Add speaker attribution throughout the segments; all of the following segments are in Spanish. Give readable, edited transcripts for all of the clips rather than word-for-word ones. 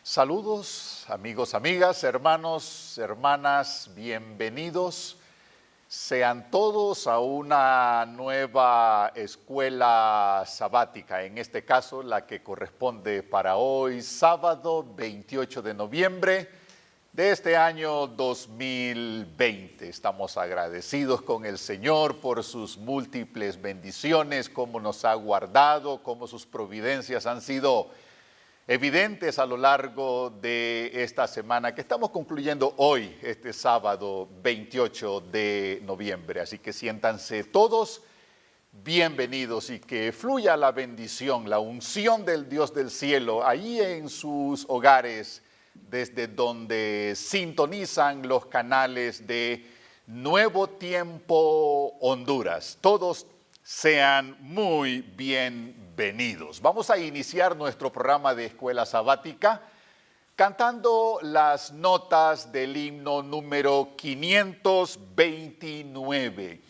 Speaker 1: Saludos, amigos, amigas, hermanos, hermanas, bienvenidos. Sean todos a una nueva escuela sabática, en este caso la que corresponde para hoy, sábado 28 de noviembre de este año 2020. Estamos agradecidos con el Señor por sus múltiples bendiciones, cómo nos ha guardado, cómo sus providencias han sido evidentes a lo largo de esta semana que estamos concluyendo hoy, este sábado 28 de noviembre. Así que siéntanse todos bienvenidos y que fluya la bendición, la unción del Dios del cielo ahí en sus hogares, desde donde sintonizan los canales de Nuevo Tiempo Honduras. Todos sean muy bienvenidos. Vamos a iniciar nuestro programa de escuela sabática cantando las notas del himno número 529,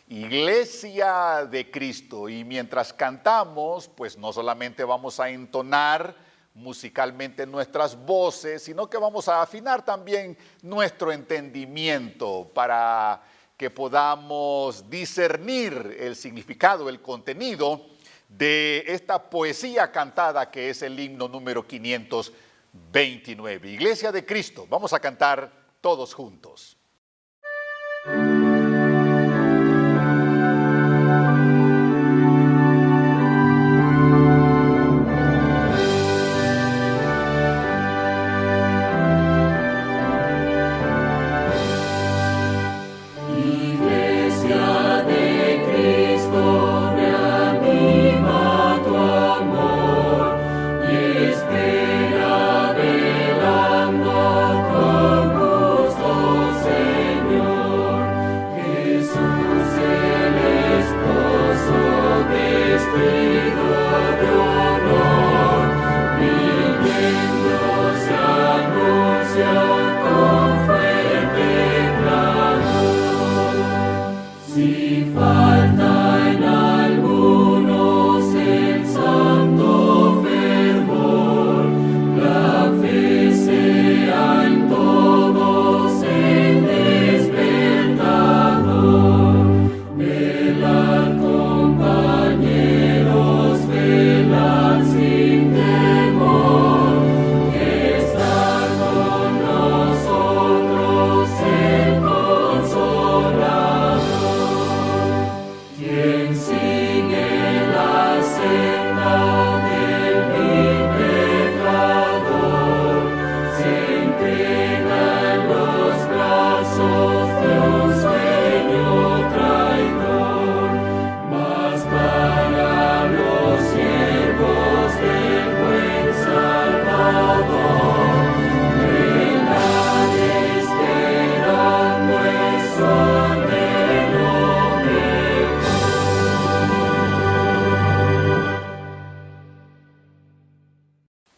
Speaker 1: Iglesia de Cristo. Y mientras cantamos, pues no solamente vamos a entonar musicalmente nuestras voces, sino que vamos a afinar también nuestro entendimiento para que podamos discernir el significado, el contenido de esta poesía cantada que es el himno número 529. Iglesia de Cristo, vamos a cantar todos juntos.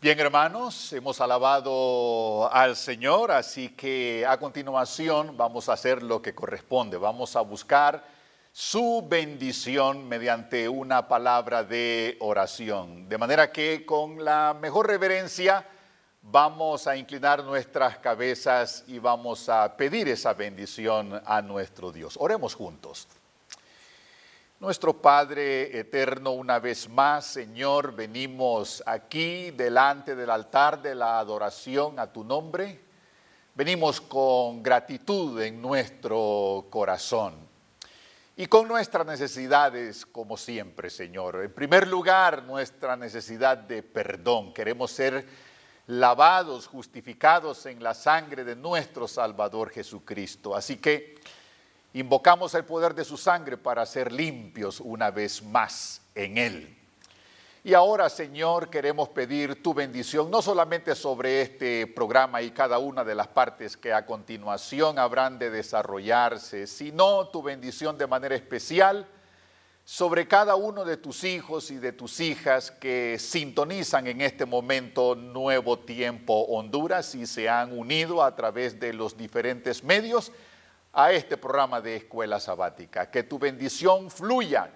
Speaker 1: Bien, hermanos, hemos alabado al Señor, así que a continuación vamos a hacer lo que corresponde. Vamos a buscar su bendición mediante una palabra de oración. De manera que con la mejor reverencia vamos a inclinar nuestras cabezas y vamos a pedir esa bendición a nuestro Dios. Oremos juntos. Nuestro Padre eterno, una vez más, Señor, venimos aquí delante del altar de la adoración a tu nombre. Venimos con gratitud en nuestro corazón y con nuestras necesidades, como siempre, Señor. En primer lugar, nuestra necesidad de perdón. Queremos ser lavados, justificados en la sangre de nuestro Salvador Jesucristo. Así que invocamos el poder de su sangre para ser limpios una vez más en Él. Y ahora, Señor, queremos pedir tu bendición, no solamente sobre este programa y cada una de las partes que a continuación habrán de desarrollarse, sino tu bendición de manera especial sobre cada uno de tus hijos y de tus hijas que sintonizan en este momento Nuevo Tiempo Honduras y se han unido a través de los diferentes medios a este programa de escuela sabática. Que tu bendición fluya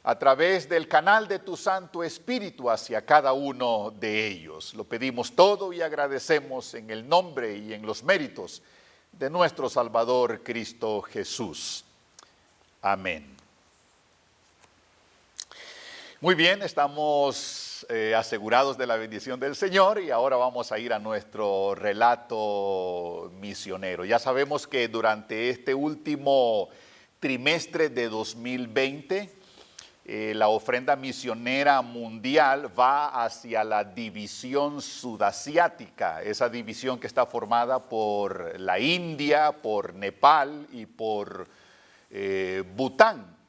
Speaker 1: a través del canal de tu Santo Espíritu hacia cada uno de ellos. Lo pedimos todo y agradecemos en el nombre y en los méritos de nuestro Salvador Cristo Jesús. Amén. Muy bien, estamos asegurados de la bendición del Señor y ahora vamos a ir a nuestro relato misionero. Ya sabemos que durante este último trimestre de 2020, la ofrenda misionera mundial va hacia la división sudasiática, esa división que está formada por la India, por Nepal y por Bután.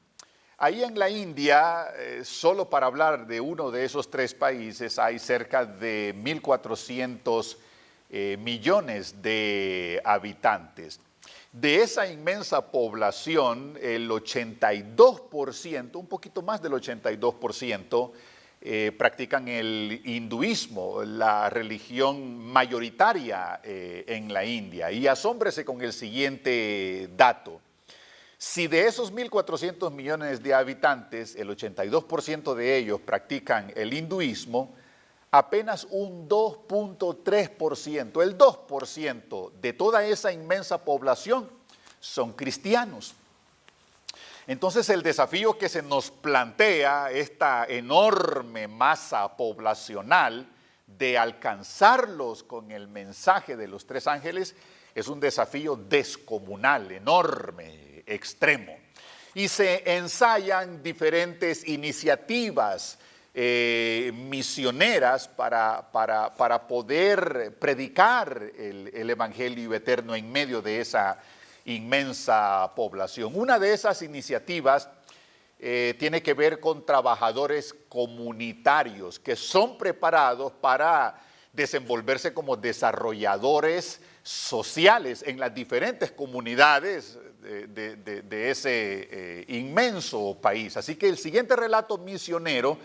Speaker 1: Ahí en la India, solo para hablar de uno de esos tres países, hay cerca de 1.400 millones de habitantes. De esa inmensa población, el 82%, un poquito más del 82%, practican el hinduismo, la religión mayoritaria en la India. Y asómbrese con el siguiente dato. Si de esos 1.400 millones de habitantes, el 82% de ellos practican el hinduismo, apenas un 2.3%, el 2% de toda esa inmensa población son cristianos. Entonces el desafío que se nos plantea, esta enorme masa poblacional, de alcanzarlos con el mensaje de los tres ángeles, es un desafío descomunal, enorme, extremo. Y se ensayan diferentes iniciativas misioneras para poder predicar el evangelio eterno en medio de esa inmensa población. Una de esas iniciativas tiene que ver con trabajadores comunitarios que son preparados para desenvolverse como desarrolladores sociales en las diferentes comunidades de ese inmenso país. Así que el siguiente relato misionero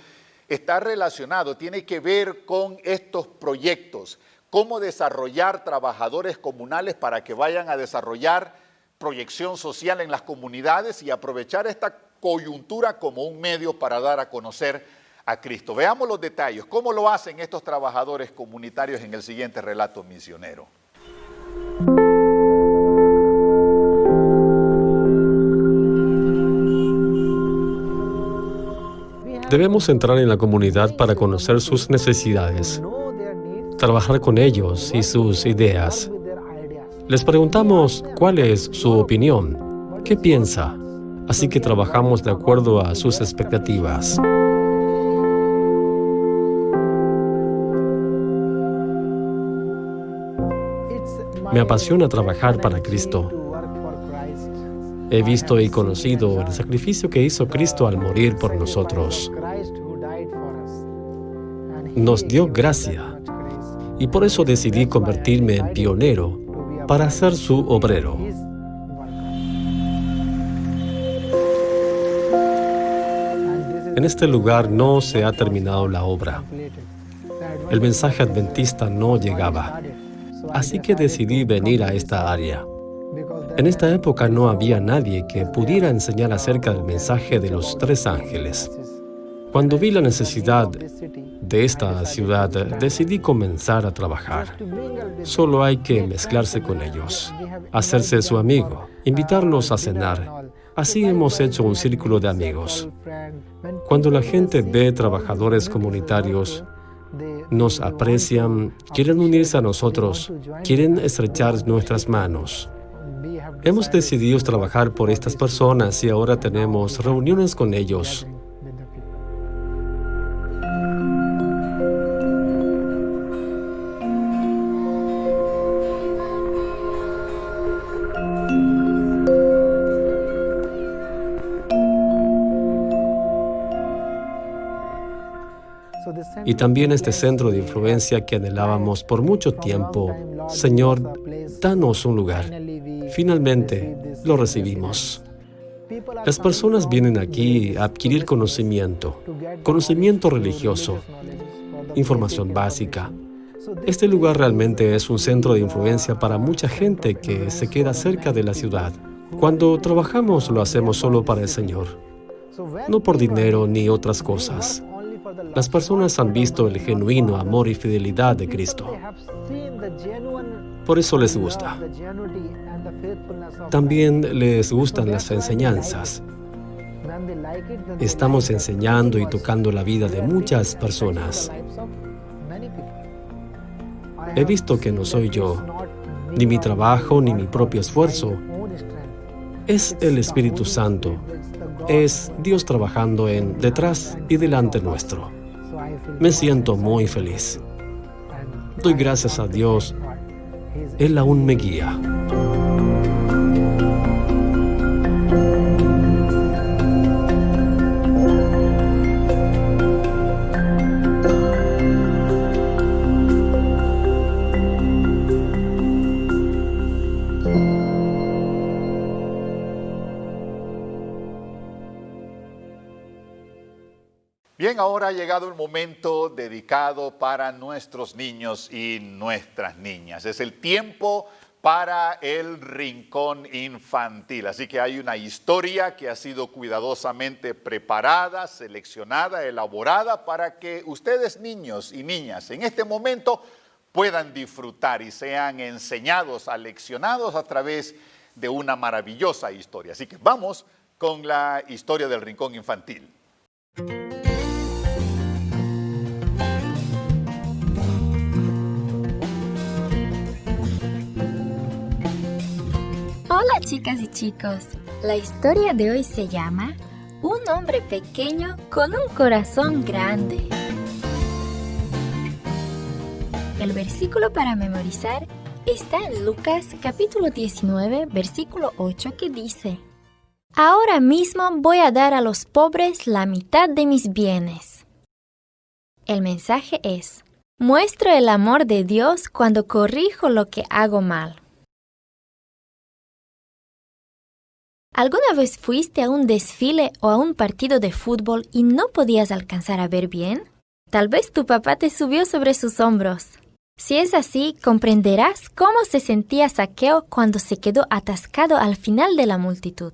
Speaker 1: está relacionado, tiene que ver con estos proyectos, cómo desarrollar trabajadores comunales para que vayan a desarrollar proyección social en las comunidades y aprovechar esta coyuntura como un medio para dar a conocer a Cristo. Veamos los detalles, cómo lo hacen estos trabajadores comunitarios en el siguiente relato misionero.
Speaker 2: Debemos entrar en la comunidad para conocer sus necesidades, trabajar con ellos y sus ideas. Les preguntamos cuál es su opinión, qué piensa, así que trabajamos de acuerdo a sus expectativas. Me apasiona trabajar para Cristo. He visto y conocido el sacrificio que hizo Cristo al morir por nosotros. Nos dio gracia y por eso decidí convertirme en pionero para ser su obrero. En este lugar no se ha terminado la obra. El mensaje adventista no llegaba, así que decidí venir a esta área. En esta época no había nadie que pudiera enseñar acerca del mensaje de los tres ángeles. Cuando vi la necesidad de esta ciudad, decidí comenzar a trabajar. Solo hay que mezclarse con ellos, hacerse su amigo, invitarlos a cenar. Así hemos hecho un círculo de amigos. Cuando la gente ve trabajadores comunitarios, nos aprecian, quieren unirse a nosotros, quieren estrechar nuestras manos. Hemos decidido trabajar por estas personas y ahora tenemos reuniones con ellos. Y también este centro de influencia que anhelábamos por mucho tiempo. Señor, danos un lugar. Finalmente, lo recibimos. Las personas vienen aquí a adquirir conocimiento religioso, información básica. Este lugar realmente es un centro de influencia para mucha gente que se queda cerca de la ciudad. Cuando trabajamos, lo hacemos solo para el Señor. no por dinero ni otras cosas. Las personas han visto el genuino amor y fidelidad de Cristo. Por eso les gusta. También les gustan las enseñanzas. Estamos enseñando y tocando la vida de muchas personas. He visto que no soy yo, ni mi trabajo, ni mi propio esfuerzo. Es el Espíritu Santo. Es Dios trabajando detrás y delante nuestro. Me siento muy feliz. Doy gracias a Dios. Él aún me guía.
Speaker 1: Bien, ahora ha llegado el momento dedicado para nuestros niños y nuestras niñas. Es el tiempo para el rincón infantil. Así que hay una historia que ha sido cuidadosamente preparada, seleccionada, elaborada para que ustedes, niños y niñas, en este momento puedan disfrutar y sean enseñados, aleccionados a través de una maravillosa historia. Así que vamos con la historia del rincón infantil.
Speaker 3: Hola chicas y chicos, la historia de hoy se llama Un hombre pequeño con un corazón grande. El versículo para memorizar está en Lucas capítulo 19, versículo 8 que dice: Ahora mismo voy a dar a los pobres la mitad de mis bienes. El mensaje es: muestro el amor de Dios cuando corrijo lo que hago mal. ¿Alguna vez fuiste a un desfile o a un partido de fútbol y no podías alcanzar a ver bien? Tal vez tu papá te subió sobre sus hombros. Si es así, comprenderás cómo se sentía Zaqueo cuando se quedó atascado al final de la multitud.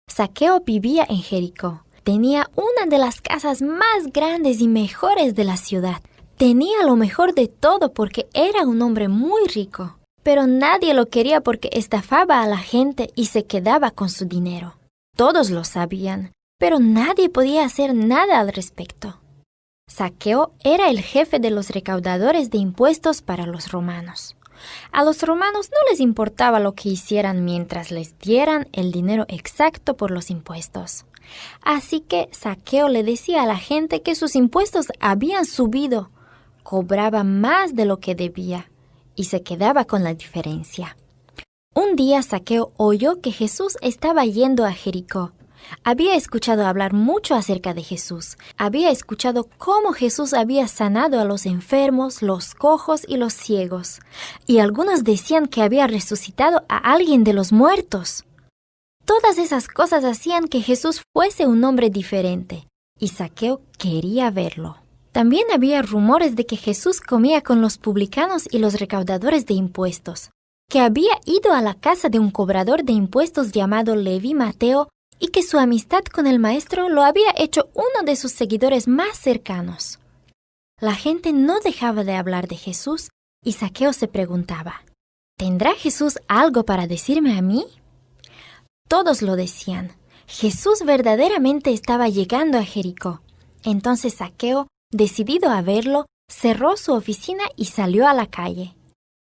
Speaker 3: Zaqueo vivía en Jericó. Tenía una de las casas más grandes y mejores de la ciudad. Tenía lo mejor de todo porque era un hombre muy rico. Pero nadie lo quería porque estafaba a la gente y se quedaba con su dinero. Todos lo sabían, pero nadie podía hacer nada al respecto. Zaqueo era el jefe de los recaudadores de impuestos para los romanos. A los romanos no les importaba lo que hicieran mientras les dieran el dinero exacto por los impuestos. Así que Zaqueo le decía a la gente que sus impuestos habían subido, cobraba más de lo que debía y se quedaba con la diferencia. Un día Zaqueo oyó que Jesús estaba yendo a Jericó. Había escuchado hablar mucho acerca de Jesús. Había escuchado cómo Jesús había sanado a los enfermos, los cojos y los ciegos. Y algunos decían que había resucitado a alguien de los muertos. Todas esas cosas hacían que Jesús fuese un hombre diferente, y Zaqueo quería verlo. También había rumores de que Jesús comía con los publicanos y los recaudadores de impuestos, que había ido a la casa de un cobrador de impuestos llamado Leví Mateo y que su amistad con el maestro lo había hecho uno de sus seguidores más cercanos. La gente no dejaba de hablar de Jesús y Zaqueo se preguntaba: ¿tendrá Jesús algo para decirme a mí? Todos lo decían. Jesús verdaderamente estaba llegando a Jericó. Entonces Zaqueo, decidido a verlo, cerró su oficina y salió a la calle.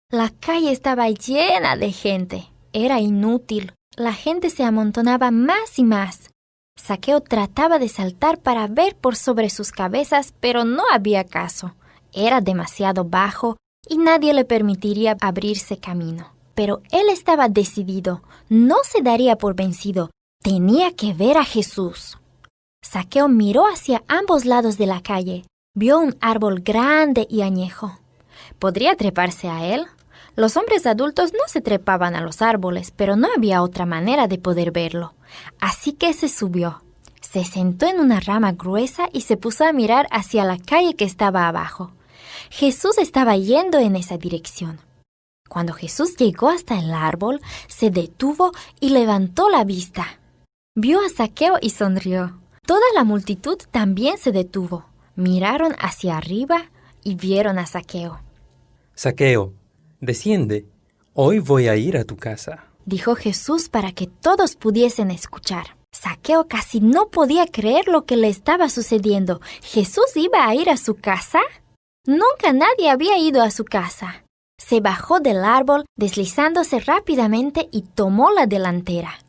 Speaker 3: La calle estaba llena de gente. Era inútil. La gente se amontonaba más y más. Zaqueo trataba de saltar para ver por sobre sus cabezas, pero no había caso. Era demasiado bajo y nadie le permitiría abrirse camino. Pero él estaba decidido. No se daría por vencido. Tenía que ver a Jesús. Zaqueo miró hacia ambos lados de la calle. Vio un árbol grande y añejo. ¿Podría treparse a él? Los hombres adultos no se trepaban a los árboles, pero no había otra manera de poder verlo. Así que se subió. Se sentó en una rama gruesa y se puso a mirar hacia la calle que estaba abajo. Jesús estaba yendo en esa dirección. Cuando Jesús llegó hasta el árbol, se detuvo y levantó la vista. Vio a Zaqueo y sonrió. Toda la multitud también se detuvo. Miraron hacia arriba y vieron a Zaqueo.
Speaker 4: Zaqueo, desciende. Hoy voy a ir a tu casa.
Speaker 3: Dijo Jesús para que todos pudiesen escuchar. Zaqueo casi no podía creer lo que le estaba sucediendo. ¿Jesús iba a ir a su casa? Nunca nadie había ido a su casa. Se bajó del árbol, deslizándose rápidamente y tomó la delantera.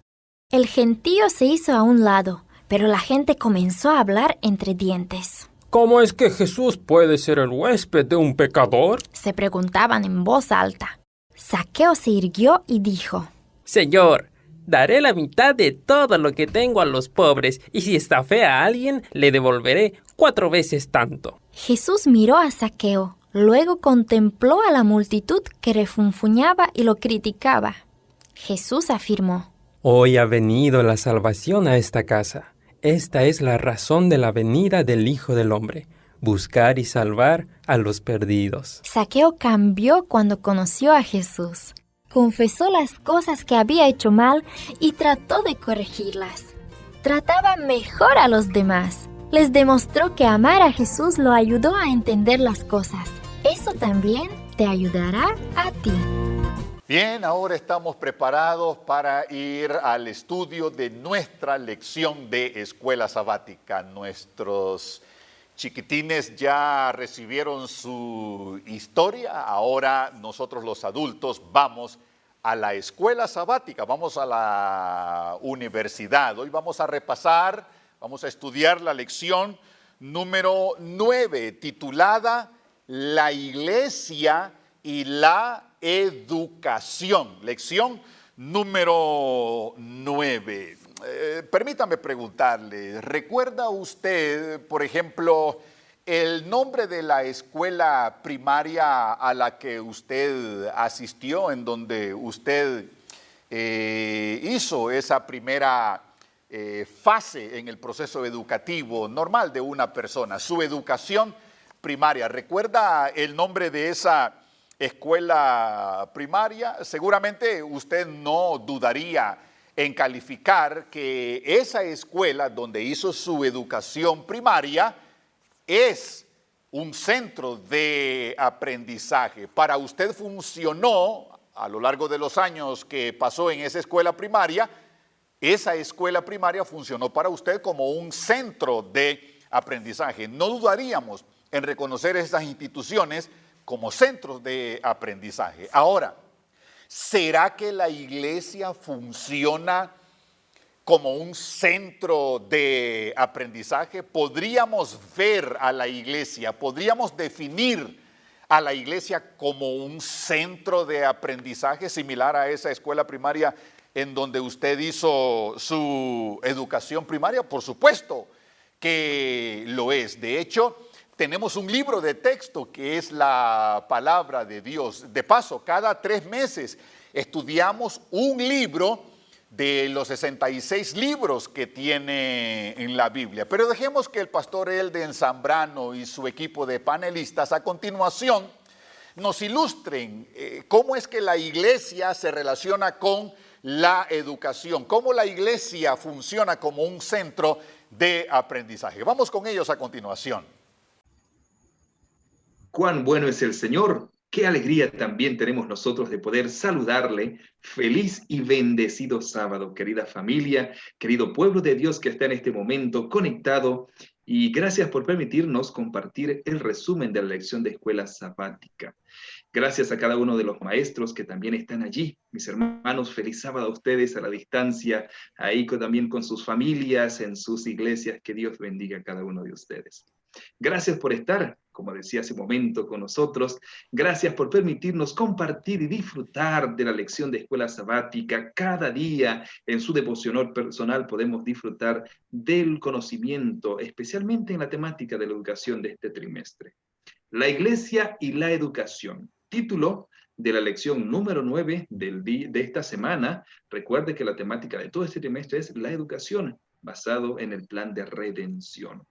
Speaker 3: El gentío se hizo a un lado, pero la gente comenzó a hablar entre dientes.
Speaker 4: ¿Cómo es que Jesús puede ser el huésped de un pecador?
Speaker 3: Se preguntaban en voz alta. Zaqueo se irguió y dijo:
Speaker 4: Señor, daré la mitad de todo lo que tengo a los pobres, y si estafé a alguien, le devolveré 4 veces tanto.
Speaker 3: Jesús miró a Zaqueo, luego contempló a la multitud que refunfuñaba y lo criticaba. Jesús afirmó:
Speaker 4: Hoy ha venido la salvación a esta casa. Esta es la razón de la venida del Hijo del Hombre, buscar y salvar a los perdidos.
Speaker 3: Zaqueo cambió cuando conoció a Jesús. Confesó las cosas que había hecho mal y trató de corregirlas. Trataba mejor a los demás. Les demostró que amar a Jesús lo ayudó a entender las cosas. Eso también te ayudará a ti.
Speaker 1: Bien, ahora estamos preparados para ir al estudio de nuestra lección de escuela sabática. Nuestros chiquitines ya recibieron su historia, ahora nosotros los adultos vamos a la escuela sabática, vamos a la universidad. Hoy vamos a repasar, vamos a estudiar la lección número 9, titulada La Iglesia y la Educación. Lección número 9. Permítame preguntarle, ¿recuerda usted, por ejemplo, el nombre de la escuela primaria a la que usted asistió, en donde usted hizo esa primera fase en el proceso educativo normal de una persona, su educación primaria? ¿Recuerda el nombre de esa escuela primaria? Seguramente usted no dudaría en calificar que esa escuela donde hizo su educación primaria es un centro de aprendizaje. Para usted funcionó a lo largo de los años que pasó en esa escuela primaria funcionó para usted como un centro de aprendizaje. No dudaríamos en reconocer estas instituciones como centros de aprendizaje. Ahora, ¿será que la iglesia funciona como un centro de aprendizaje? ¿Podríamos ver a la iglesia, podríamos definir a la iglesia como un centro de aprendizaje similar a esa escuela primaria en donde usted hizo su educación primaria? Por supuesto que lo es. De hecho, tenemos un libro de texto que es la palabra de Dios. De paso, cada 3 meses estudiamos un libro de los 66 libros que tiene en la Biblia. Pero dejemos que el pastor Elden Zambrano y su equipo de panelistas a continuación nos ilustren cómo es que la iglesia se relaciona con la educación, cómo la iglesia funciona como un centro de aprendizaje. Vamos con ellos a continuación.
Speaker 5: Cuán bueno es el Señor. Qué alegría también tenemos nosotros de poder saludarle. Feliz y bendecido sábado, querida familia, querido pueblo de Dios que está en este momento conectado. Y gracias por permitirnos compartir el resumen de la lección de escuela sabática. Gracias a cada uno de los maestros que también están allí. Mis hermanos, feliz sábado a ustedes a la distancia, ahí también con sus familias, en sus iglesias. Que Dios bendiga a cada uno de ustedes. Gracias por estar, como decía hace un momento, con nosotros. Gracias por permitirnos compartir y disfrutar de la lección de escuela sabática. Cada día en su devocional personal podemos disfrutar del conocimiento, especialmente en la temática de la educación de este trimestre. La iglesia y la educación. Título de la lección número 9 de esta semana. Recuerde que la temática de todo este trimestre es la educación, basado en el plan de redención.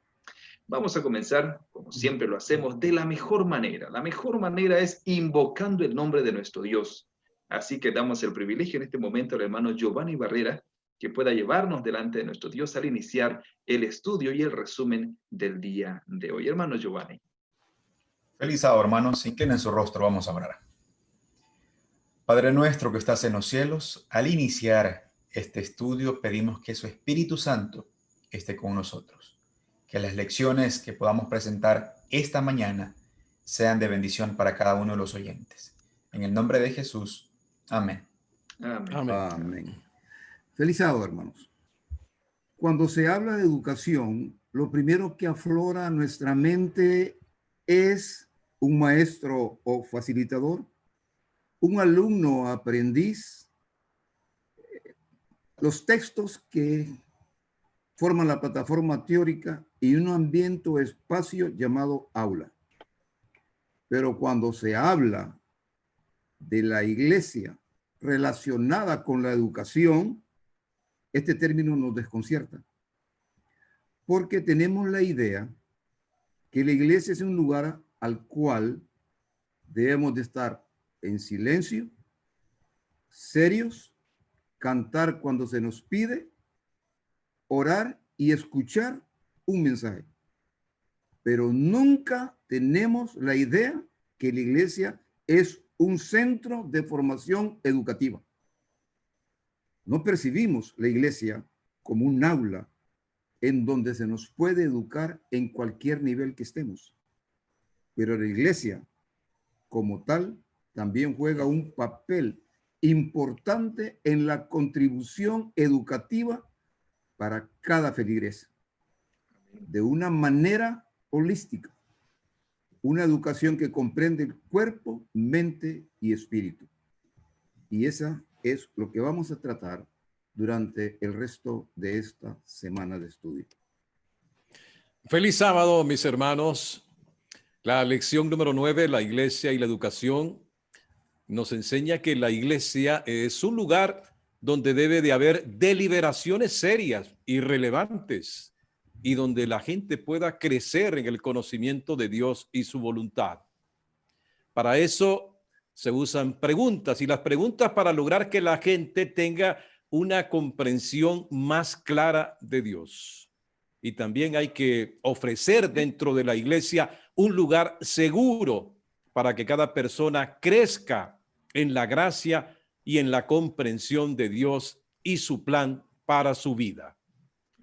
Speaker 5: Vamos a comenzar, como siempre lo hacemos, de la mejor manera. La mejor manera es invocando el nombre de nuestro Dios. Así que damos el privilegio en este momento al hermano Giovanni Barrera, que pueda llevarnos delante de nuestro Dios al iniciar el estudio y el resumen del día de hoy. Hermano Giovanni.
Speaker 6: Feliz sábado, hermanos. Inclinen su rostro, vamos a orar. Padre nuestro que estás en los cielos, al iniciar este estudio pedimos que su Espíritu Santo esté con nosotros, que las lecciones que podamos presentar esta mañana sean de bendición para cada uno de los oyentes. En el nombre de Jesús, amén.
Speaker 5: Amén.
Speaker 7: Amén. Amén. Feliz sábado, hermanos. Cuando se habla de educación, lo primero que aflora a nuestra mente es un maestro o facilitador, un alumno aprendiz, los textos que forman la plataforma teórica y un ambiente o espacio llamado aula. Pero cuando se habla de la iglesia relacionada con la educación, este término nos desconcierta, porque tenemos la idea que la iglesia es un lugar al cual debemos de estar en silencio, serios, cantar cuando se nos pide, orar y escuchar un mensaje. Pero nunca tenemos la idea que la iglesia es un centro de formación educativa. No percibimos la iglesia como un aula en donde se nos puede educar en cualquier nivel que estemos. Pero la iglesia, como tal, también juega un papel importante en la contribución educativa para cada feligres, de una manera holística, una educación que comprende el cuerpo, mente y espíritu. Y esa es lo que vamos a tratar durante el resto de esta semana de estudio.
Speaker 8: Feliz sábado, mis hermanos. La lección número 9, la iglesia y la educación, nos enseña que la iglesia es un lugar donde debe de haber deliberaciones serias y relevantes y donde la gente pueda crecer en el conocimiento de Dios y su voluntad. Para eso se usan preguntas, y las preguntas para lograr que la gente tenga una comprensión más clara de Dios. Y también hay que ofrecer dentro de la iglesia un lugar seguro para que cada persona crezca en la gracia y en la comprensión de Dios y su plan para su vida.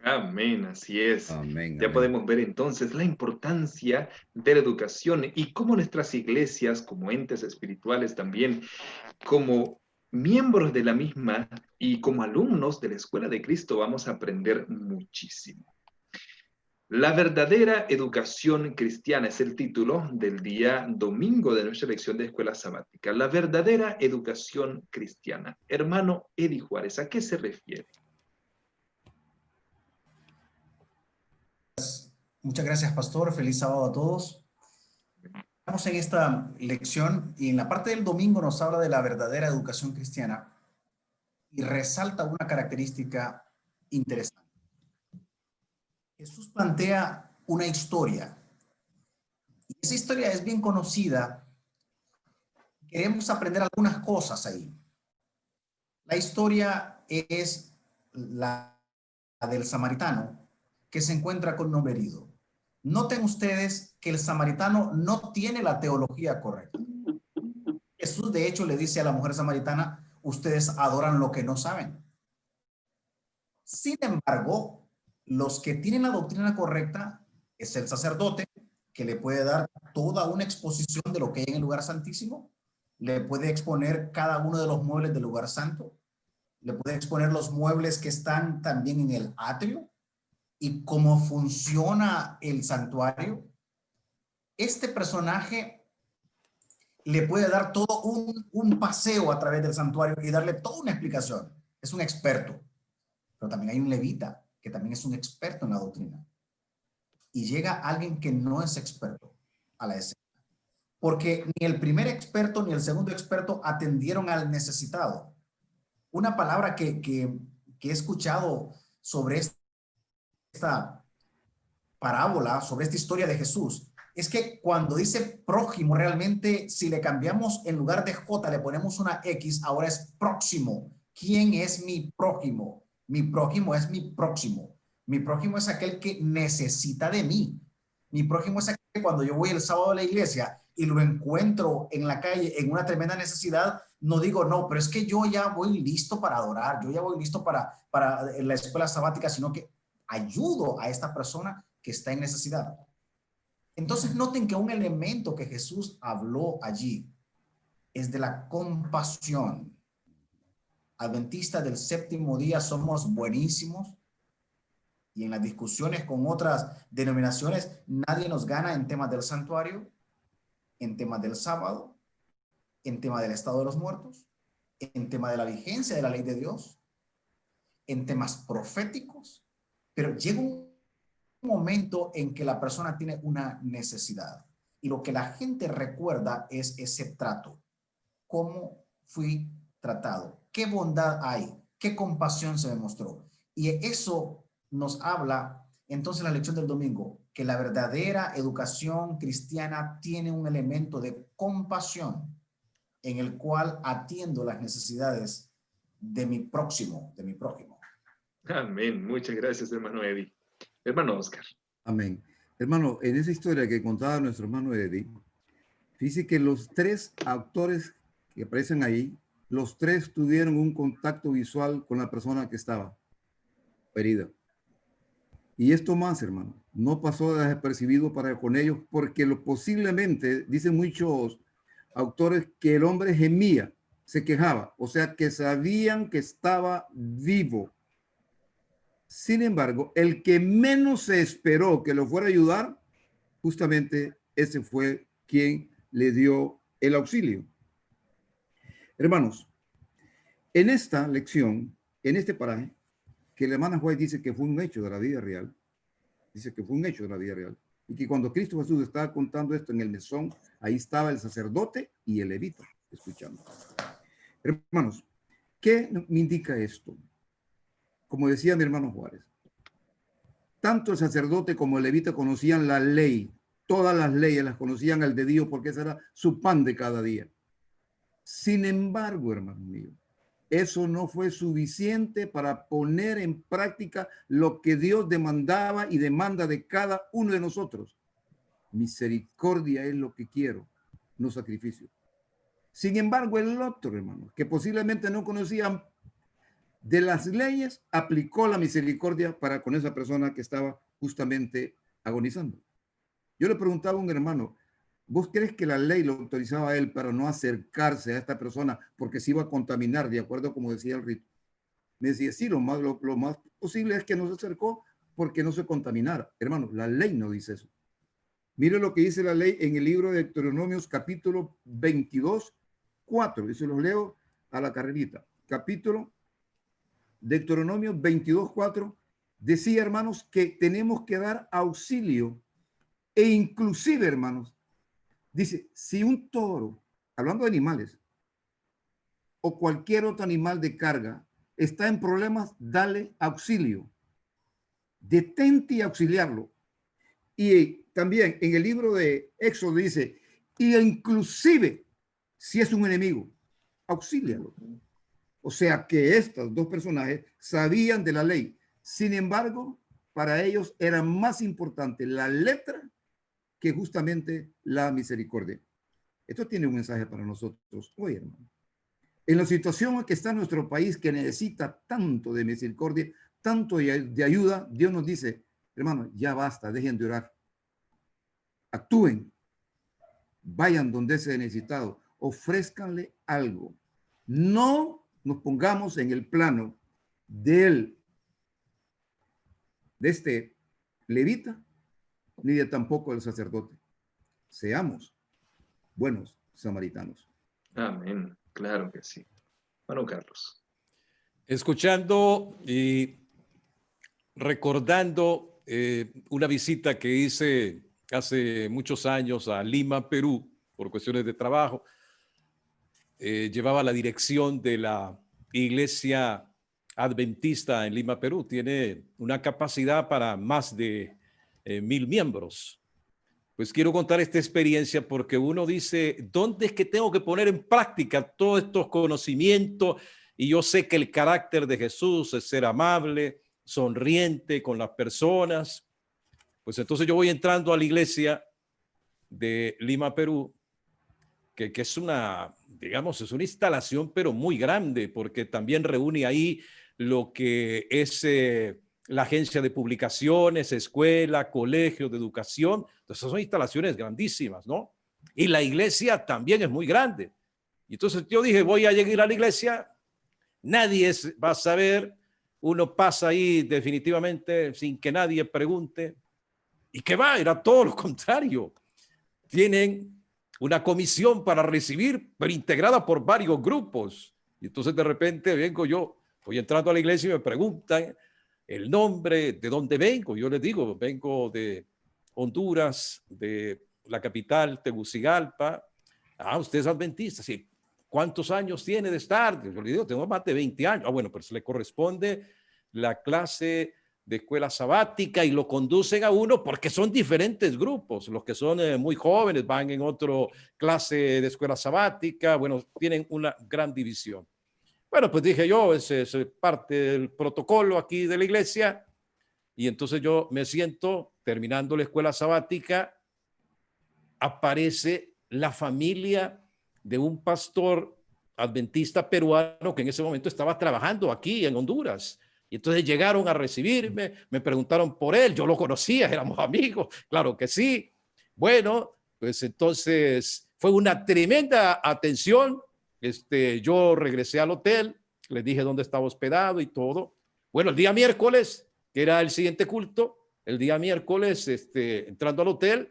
Speaker 5: Amén, así es.
Speaker 7: Amén,
Speaker 5: Ya
Speaker 7: amén.
Speaker 5: podemos ver entonces la importancia de la educación y cómo nuestras iglesias, como entes espirituales también, como miembros de la misma y como alumnos de la Escuela de Cristo, vamos a aprender muchísimo. La verdadera educación cristiana es el título del día domingo de nuestra lección de escuela sabática. La verdadera educación cristiana. Hermano Eddie Juárez, ¿a qué se refiere?
Speaker 9: Muchas gracias, pastor. Feliz sábado a todos. Estamos en esta lección y en la parte del domingo nos habla de la verdadera educación cristiana y resalta una característica interesante. Jesús plantea una historia y esa historia es bien conocida. Queremos aprender algunas cosas ahí. La historia es la del samaritano que se encuentra con un hombre herido. Noten ustedes que el samaritano no tiene la teología correcta. Jesús, de hecho, le dice a la mujer samaritana, ustedes adoran lo que no saben. Sin embargo, los que tienen la doctrina correcta es el sacerdote, que le puede dar toda una exposición de lo que hay en el lugar santísimo, le puede exponer cada uno de los muebles del lugar santo, le puede exponer los muebles que están también en el atrio, y cómo funciona el santuario. Este personaje le puede dar todo un paseo a través del santuario y darle toda una explicación. Es un experto. Pero también hay un levita que también es un experto en la doctrina. Y llega alguien que no es experto a la escena. Porque ni el primer experto ni el segundo experto atendieron al necesitado. Una palabra que he escuchado sobre esta parábola, sobre esta historia de Jesús, es que cuando dice prójimo, realmente si le cambiamos en lugar de J, le ponemos una X, ahora es próximo. ¿Quién es mi prójimo? Mi prójimo es mi próximo. Mi prójimo es aquel que necesita de mí. Mi prójimo es aquel que cuando yo voy el sábado a la iglesia y lo encuentro en la calle en una tremenda necesidad, no digo, no, pero es que yo ya voy listo para adorar, yo ya voy listo para la escuela sabática, sino que ayudo a esta persona que está en necesidad. Entonces noten que un elemento que Jesús habló allí es de la compasión. Adventistas del séptimo día somos buenísimos y en las discusiones con otras denominaciones nadie nos gana en temas del santuario, en temas del sábado, en tema del estado de los muertos, en tema de la vigencia de la ley de Dios, en temas proféticos, pero llega un momento en que la persona tiene una necesidad y lo que la gente recuerda es ese trato. ¿Cómo fui tratado? ¿Qué bondad hay? ¿Qué compasión se demostró? Y eso nos habla entonces la lección del domingo, que la verdadera educación cristiana tiene un elemento de compasión en el cual atiendo las necesidades de mi próximo, de mi prójimo.
Speaker 5: Amén. Muchas gracias, hermano Eddie. Hermano Oscar.
Speaker 7: Amén. Hermano, en esa historia que contaba nuestro hermano Eddie, dice que los tres actores que aparecen ahí, los tres tuvieron un contacto visual con la persona que estaba herida. Y esto más, hermano, no pasó desapercibido con ellos porque posiblemente, dicen muchos autores, que el hombre gemía, se quejaba, o sea que sabían que estaba vivo. Sin embargo, el que menos se esperó que lo fuera a ayudar, justamente ese fue quien le dio el auxilio. Hermanos, en esta lección, en este paraje, que la hermana White dice que fue un hecho de la vida real, dice que fue un hecho de la vida real, y que cuando Cristo Jesús estaba contando esto en el mesón, ahí estaba el sacerdote y el levita, escuchando. Hermanos, ¿qué me indica esto? Como decía mi hermano Juárez, tanto el sacerdote como el levita conocían la ley, todas las leyes las conocían al dedillo porque ese era su pan de cada día. Sin embargo, hermanos míos, eso no fue suficiente para poner en práctica lo que Dios demandaba y demanda de cada uno de nosotros. Misericordia es lo que quiero, no sacrificio. Sin embargo, el otro, hermano, que posiblemente no conocía de las leyes, aplicó la misericordia para con esa persona que estaba justamente agonizando. Yo le preguntaba a un hermano, ¿vos crees que la ley lo autorizaba a él para no acercarse a esta persona porque se iba a contaminar, de acuerdo como decía el rito? Me decía, sí, lo más posible es que no se acercó porque no se contaminara. Hermano, la ley no dice eso. Mire lo que dice la ley en el libro de Deuteronomios, capítulo 22, 4. Y se los leo a la carrerita. Capítulo Deuteronomio 22, 4. Decía, hermanos, que tenemos que dar auxilio e inclusive, hermanos, dice, si un toro, hablando de animales, o cualquier otro animal de carga, está en problemas, dale auxilio. Detente y auxiliarlo. Y también en el libro de Éxodo dice, y inclusive si es un enemigo, auxílialo. O sea que estos dos personajes sabían de la ley. Sin embargo, para ellos era más importante la letra que justamente la misericordia. Esto tiene un mensaje para nosotros hoy, hermano. En la situación en que está nuestro país, que necesita tanto de misericordia, tanto de ayuda, Dios nos dice, hermano, ya basta, dejen de orar. Actúen, vayan donde sea necesitado, ofrézcanle algo. No nos pongamos en el plano de este levita, ni de tampoco del sacerdote. Seamos buenos samaritanos.
Speaker 5: Amén. Claro que sí. Hermano Carlos.
Speaker 8: Escuchando y recordando una visita que hice hace muchos años a Lima, Perú, por cuestiones de trabajo, llevaba la dirección de la iglesia adventista en Lima, Perú. Tiene una capacidad para más de 1000 miembros. Pues quiero contar esta experiencia porque uno dice, ¿dónde es que tengo que poner en práctica todos estos conocimientos y yo sé que el carácter de Jesús es ser amable, sonriente con las personas. Pues entonces yo voy entrando a la iglesia de Lima, Perú, que es una, digamos, es una instalación, pero muy grande, porque también reúne ahí lo que es la agencia de publicaciones, escuela, colegio de educación. Entonces son instalaciones grandísimas, ¿no? Y la iglesia también es muy grande. Y entonces yo dije, voy a llegar a la iglesia, nadie va a saber, uno pasa ahí definitivamente sin que nadie pregunte. ¿Y qué va? Era todo lo contrario. Tienen una comisión para recibir, pero integrada por varios grupos. Y entonces de repente vengo yo, voy entrando a la iglesia y me preguntan el nombre, de dónde vengo. Yo les digo, vengo de Honduras, de la capital, Tegucigalpa. Ah, usted es adventista, sí. ¿Cuántos años tiene de estar? Yo le digo, tengo más de 20 años. Ah, bueno, pero se le corresponde la clase de escuela sabática y lo conducen a uno porque son diferentes grupos. Los que son muy jóvenes van en otra clase de escuela sabática. Bueno, tienen una gran división. Bueno, pues dije yo, es parte del protocolo aquí de la iglesia. Y entonces yo me siento, terminando la escuela sabática, aparece la familia de un pastor adventista peruano que en ese momento estaba trabajando aquí en Honduras. Y entonces llegaron a recibirme, me preguntaron por él, yo lo conocía, éramos amigos, claro que sí. Bueno, pues entonces fue una tremenda atención. Yo regresé al hotel, les dije dónde estaba hospedado y todo. Bueno, el día miércoles, que era el siguiente culto, el día miércoles, entrando al hotel,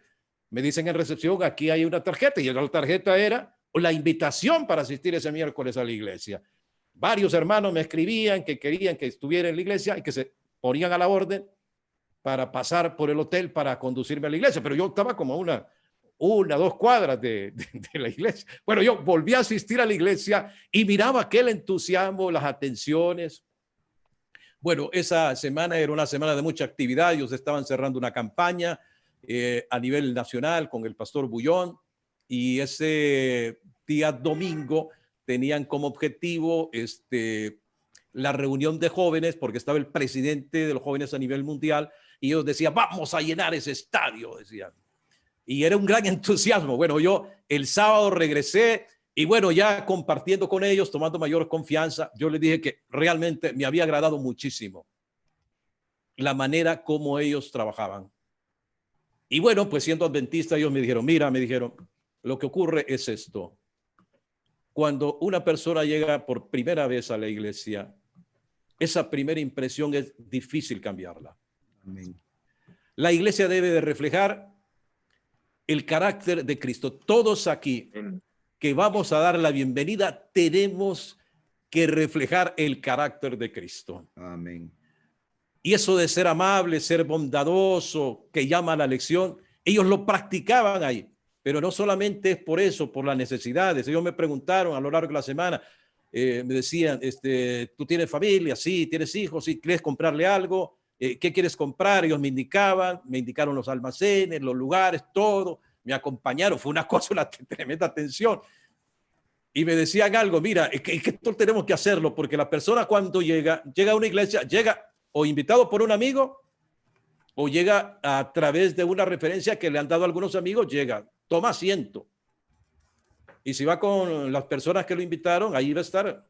Speaker 8: me dicen en recepción, aquí hay una tarjeta, y la tarjeta era la invitación para asistir ese miércoles a la iglesia. Varios hermanos me escribían que querían que estuviera en la iglesia y que se ponían a la orden para pasar por el hotel para conducirme a la iglesia, pero yo estaba como a 2 cuadras de la iglesia. Bueno, yo volví a asistir a la iglesia y miraba aquel entusiasmo, las atenciones. Bueno, esa semana era una semana de mucha actividad. Ellos estaban cerrando una campaña a nivel nacional con el pastor Bullón, y ese día domingo tenían como objetivo la reunión de jóvenes, porque estaba el presidente de los jóvenes a nivel mundial, y ellos decían, vamos a llenar ese estadio, decían. Y era un gran entusiasmo. Bueno, yo el sábado regresé y bueno, ya compartiendo con ellos, tomando mayor confianza, yo les dije que realmente me había agradado muchísimo la manera como ellos trabajaban. Y bueno, pues siendo adventista, ellos me dijeron, mira, lo que ocurre es esto. Cuando una persona llega por primera vez a la iglesia, esa primera impresión es difícil cambiarla.
Speaker 7: Amén.
Speaker 8: La iglesia debe de reflejar el carácter de Cristo. Todos aquí que vamos a dar la bienvenida tenemos que reflejar el carácter de Cristo.
Speaker 7: Amén.
Speaker 8: Y eso de ser amable, ser bondadoso, que llama a la lección, ellos lo practicaban ahí. Pero no solamente es por eso, por las necesidades. Ellos me preguntaron a lo largo de la semana, me decían, ¿tú tienes familia? Sí. ¿Tienes hijos? Sí. ¿Quieres comprarle algo? ¿Qué quieres comprar? Ellos me indicaron los almacenes, los lugares, todo. Me acompañaron. Fue una cosa, una tremenda atención. Y me decían algo, mira, es que esto tenemos que hacerlo, porque la persona cuando llega a una iglesia, llega o invitado por un amigo, o llega a través de una referencia que le han dado algunos amigos, llega, toma asiento. Y si va con las personas que lo invitaron, ahí va a estar.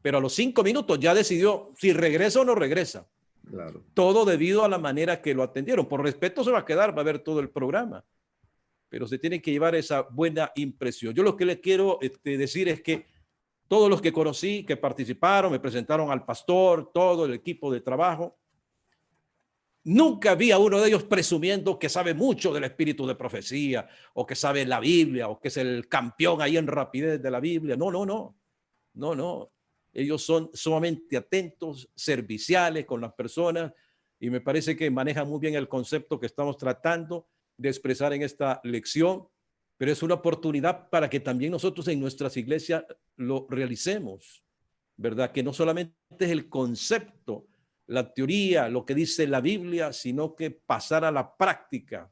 Speaker 8: Pero a los 5 minutos ya decidió si regresa o no regresa.
Speaker 7: Claro.
Speaker 8: Todo debido a la manera que lo atendieron. Por respeto se va a quedar, va a ver todo el programa. Pero se tiene que llevar esa buena impresión. Yo lo que le quiero decir es que todos los que conocí, que participaron, me presentaron al pastor, todo el equipo de trabajo, nunca vi a uno de ellos presumiendo que sabe mucho del espíritu de profecía, o que sabe la Biblia, o que es el campeón ahí en rapidez de la Biblia. No. Ellos son sumamente atentos, serviciales con las personas, y me parece que manejan muy bien el concepto que estamos tratando de expresar en esta lección, pero es una oportunidad para que también nosotros en nuestras iglesias lo realicemos, ¿verdad? Que no solamente es el concepto, la teoría, lo que dice la Biblia, sino que pasar a la práctica.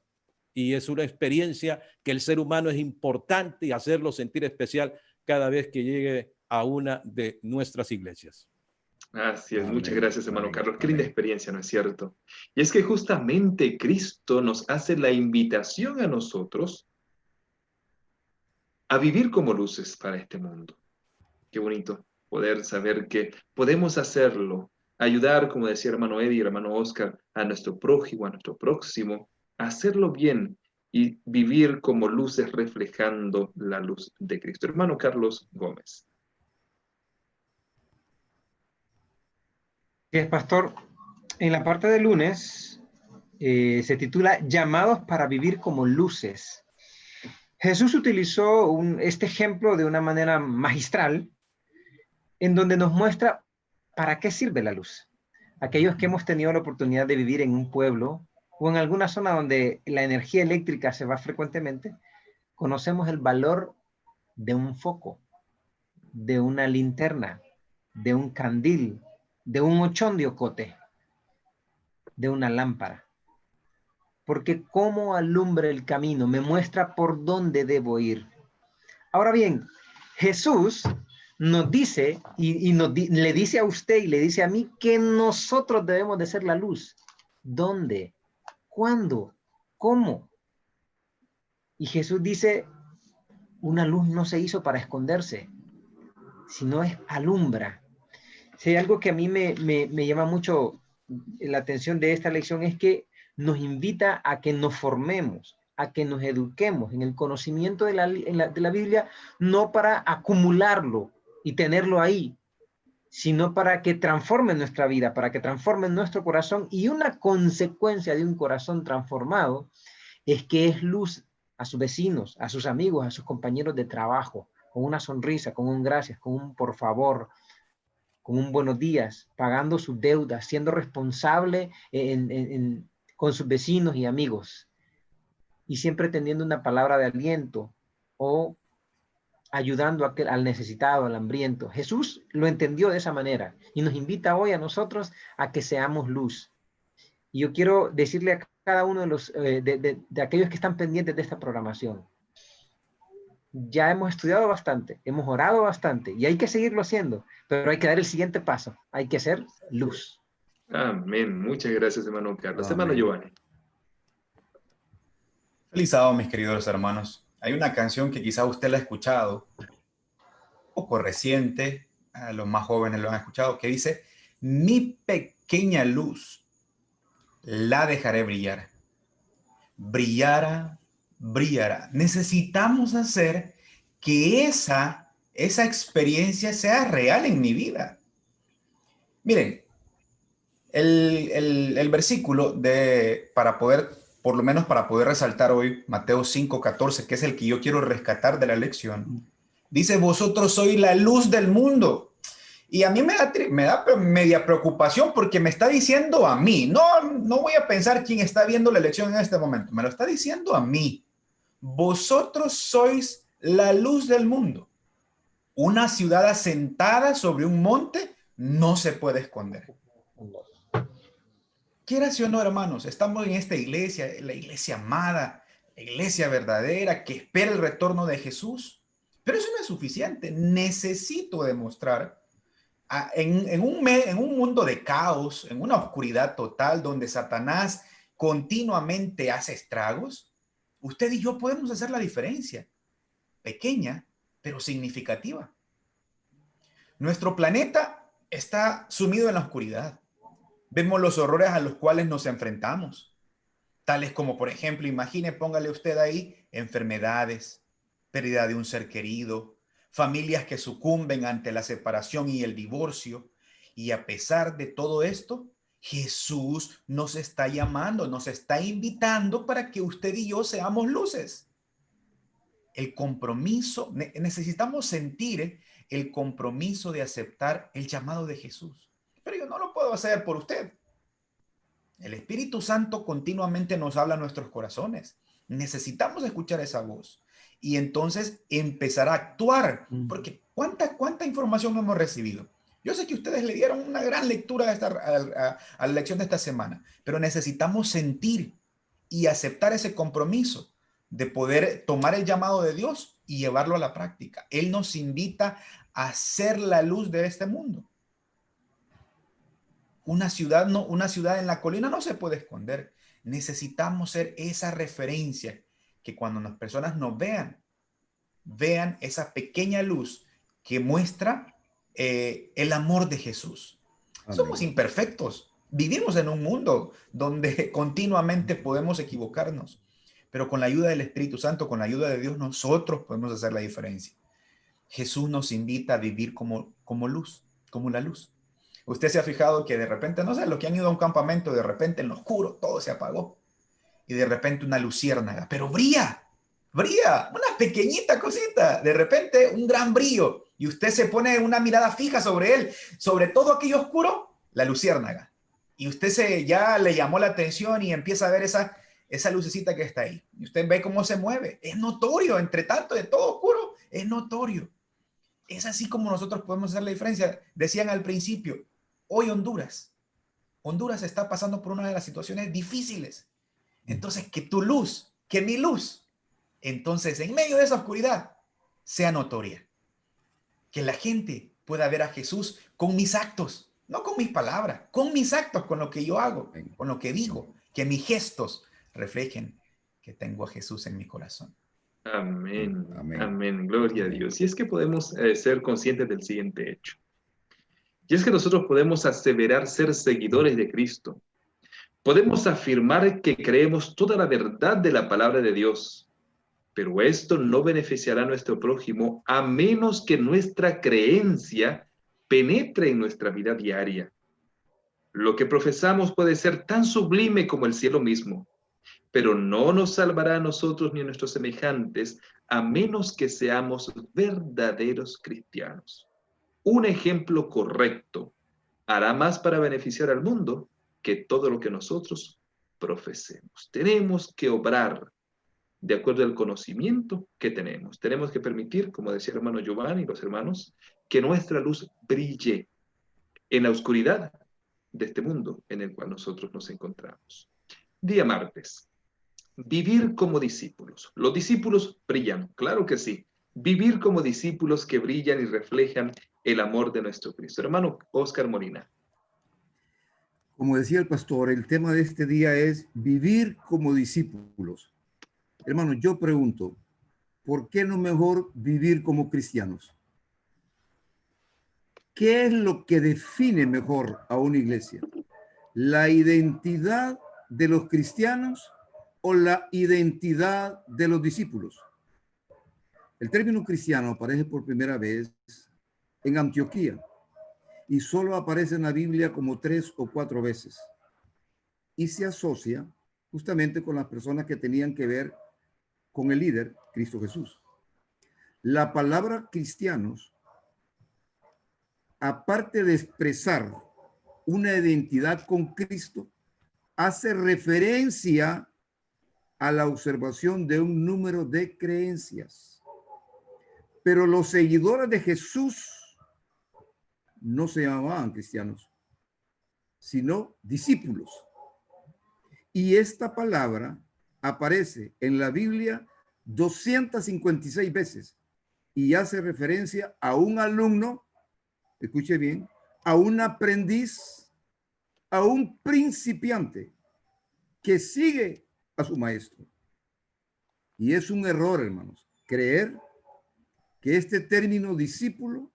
Speaker 8: Y es una experiencia que el ser humano es importante y hacerlo sentir especial cada vez que llegue a una de nuestras iglesias.
Speaker 5: Así es,
Speaker 6: Amén,
Speaker 5: muchas gracias, hermano
Speaker 6: amén,
Speaker 5: Carlos. Qué linda
Speaker 6: amén.
Speaker 5: experiencia, ¿no es cierto? Y es que justamente Cristo nos hace la invitación a nosotros a vivir como luces para este mundo. Qué bonito poder saber que podemos hacerlo, ayudar, como decía hermano Eddie y hermano Oscar, a nuestro prójimo, a nuestro próximo, a hacerlo bien y vivir como luces reflejando la luz de Cristo. Hermano Carlos Gómez.
Speaker 10: Sí, pastor. En la parte de lunes se titula Llamados para vivir como luces. Jesús utilizó este ejemplo de una manera magistral en donde nos muestra para qué sirve la luz. Aquellos que hemos tenido la oportunidad de vivir en un pueblo o en alguna zona donde la energía eléctrica se va frecuentemente, conocemos el valor de un foco, de una linterna, de un candil, de un ochón de ocote, de una lámpara. Porque cómo alumbra el camino, me muestra por dónde debo ir. Ahora bien, Jesús nos dice, le dice a usted y le dice a mí que nosotros debemos de ser la luz. ¿Dónde? ¿Cuándo? ¿Cómo? Y Jesús dice, una luz no se hizo para esconderse, sino es alumbra. Si hay algo que a mí me llama mucho la atención de esta lección es que nos invita a que nos formemos, a que nos eduquemos en el conocimiento de la Biblia, no para acumularlo y tenerlo ahí, sino para que transforme nuestra vida, para que transforme nuestro corazón. Y una consecuencia de un corazón transformado es que es luz a sus vecinos, a sus amigos, a sus compañeros de trabajo, con una sonrisa, con un gracias, con un por favor, con un buenos días, pagando sus deudas, siendo responsable con sus vecinos y amigos, y siempre teniendo una palabra de aliento o ayudando al necesitado, al hambriento. Jesús lo entendió de esa manera y nos invita hoy a nosotros a que seamos luz. Y yo quiero decirle a cada uno de aquellos que están pendientes de esta programación, ya hemos estudiado bastante, hemos orado bastante y hay que seguirlo haciendo, pero hay que dar el siguiente paso, hay que ser luz.
Speaker 5: Amén. Muchas gracias, hermano Carlos.
Speaker 6: Amén.
Speaker 5: Hermano Giovanni.
Speaker 6: Feliz sábado, mis queridos hermanos. Hay una canción que quizá usted la ha escuchado, un poco reciente, a los más jóvenes lo han escuchado, que dice, mi pequeña luz la dejaré brillar. Brillará, brillará. Necesitamos hacer que esa experiencia sea real en mi vida. Miren, el versículo para poder, por lo menos para poder resaltar hoy, Mateo 5:14, que es el que yo quiero rescatar de la lección, dice, vosotros sois la luz del mundo. Y a mí me da media preocupación porque me está diciendo a mí, no voy a pensar quién está viendo la lección en este momento, me lo está diciendo a mí. Vosotros sois la luz del mundo. Una ciudad asentada sobre un monte no se puede esconder. Quieras o no, hermanos, estamos en esta iglesia, la iglesia amada, la iglesia verdadera que espera el retorno de Jesús. Pero eso no es suficiente. Necesito demostrar en un mundo de caos, en una oscuridad total donde Satanás continuamente hace estragos, usted y yo podemos hacer la diferencia. Pequeña, pero significativa. Nuestro planeta está sumido en la oscuridad. Vemos los horrores a los cuales nos enfrentamos, tales como, por ejemplo, póngale usted ahí, enfermedades, pérdida de un ser querido, familias que sucumben ante la separación y el divorcio. Y a pesar de todo esto, Jesús nos está llamando, nos está invitando para que usted y yo seamos luces. El compromiso, necesitamos sentir el compromiso de aceptar el llamado de Jesús. Pero yo no lo puedo hacer por usted. El Espíritu Santo continuamente nos habla a nuestros corazones. Necesitamos escuchar esa voz y entonces empezar a actuar. Porque ¿cuánta información hemos recibido? Yo sé que ustedes le dieron una gran lectura a la lección de esta semana, pero necesitamos sentir y aceptar ese compromiso de poder tomar el llamado de Dios y llevarlo a la práctica. Él nos invita a ser la luz de este mundo. Una ciudad en la colina no se puede esconder. Necesitamos ser esa referencia que cuando las personas nos vean esa pequeña luz que muestra el amor de Jesús. Amén. Somos imperfectos. Vivimos en un mundo donde continuamente podemos equivocarnos, pero con la ayuda del Espíritu Santo, con la ayuda de Dios, nosotros podemos hacer la diferencia. Jesús nos invita a vivir como luz, como la luz. Usted se ha fijado que de repente, no sé, los que han ido a un campamento, de repente en lo oscuro todo se apagó y de repente una luciérnaga, pero brilla, una pequeñita cosita, de repente un gran brillo y usted se pone una mirada fija sobre él, sobre todo aquello oscuro, la luciérnaga. Y usted ya le llamó la atención y empieza a ver esa lucecita que está ahí. Y usted ve cómo se mueve. Es notorio, entre tanto de todo oscuro, es notorio. Es así como nosotros podemos hacer la diferencia. Decían al principio, hoy Honduras está pasando por una de las situaciones difíciles. Entonces, que tu luz, que mi luz, entonces en medio de esa oscuridad, sea notoria. Que la gente pueda ver a Jesús con mis actos, no con mis palabras, con mis actos, con lo que yo hago, con lo que digo, que mis gestos reflejen que tengo a Jesús en mi corazón.
Speaker 5: Amén, amén, gloria a Dios. Y es que podemos ser conscientes del siguiente hecho. Y es que nosotros podemos aseverar ser seguidores de Cristo. Podemos afirmar que creemos toda la verdad de la palabra de Dios, pero esto no beneficiará a nuestro prójimo a menos que nuestra creencia penetre en nuestra vida diaria. Lo que profesamos puede ser tan sublime como el cielo mismo, pero no nos salvará a nosotros ni a nuestros semejantes a menos que seamos verdaderos cristianos. Un ejemplo correcto hará más para beneficiar al mundo que todo lo que nosotros profesemos. Tenemos que obrar de acuerdo al conocimiento que tenemos. Tenemos que permitir, como decía el hermano Giovanni y los hermanos, que nuestra luz brille en la oscuridad de este mundo en el cual nosotros nos encontramos. Día martes. Vivir como discípulos. Los discípulos brillan, claro que sí. Vivir como discípulos que brillan y reflejan el amor de nuestro Cristo. Hermano Oscar Molina.
Speaker 7: Como decía el pastor, el tema de este día es vivir como discípulos. Hermano, yo pregunto, ¿por qué no mejor vivir como cristianos? ¿Qué es lo que define mejor a una iglesia? ¿La identidad de los cristianos o la identidad de los discípulos? El término cristiano aparece por primera vez en Antioquía y solo aparece en la Biblia como 3 o 4 veces y se asocia justamente con las personas que tenían que ver con el líder, Cristo Jesús. La palabra cristianos, aparte de expresar una identidad con Cristo, hace referencia a la observación de un número de creencias. Pero los seguidores de Jesús no se llamaban cristianos, sino discípulos. Y esta palabra aparece en la Biblia 256 veces y hace referencia a un alumno, escuche bien, a un aprendiz, a un principiante que sigue a su maestro. Y es un error, hermanos, creer que este término discípulo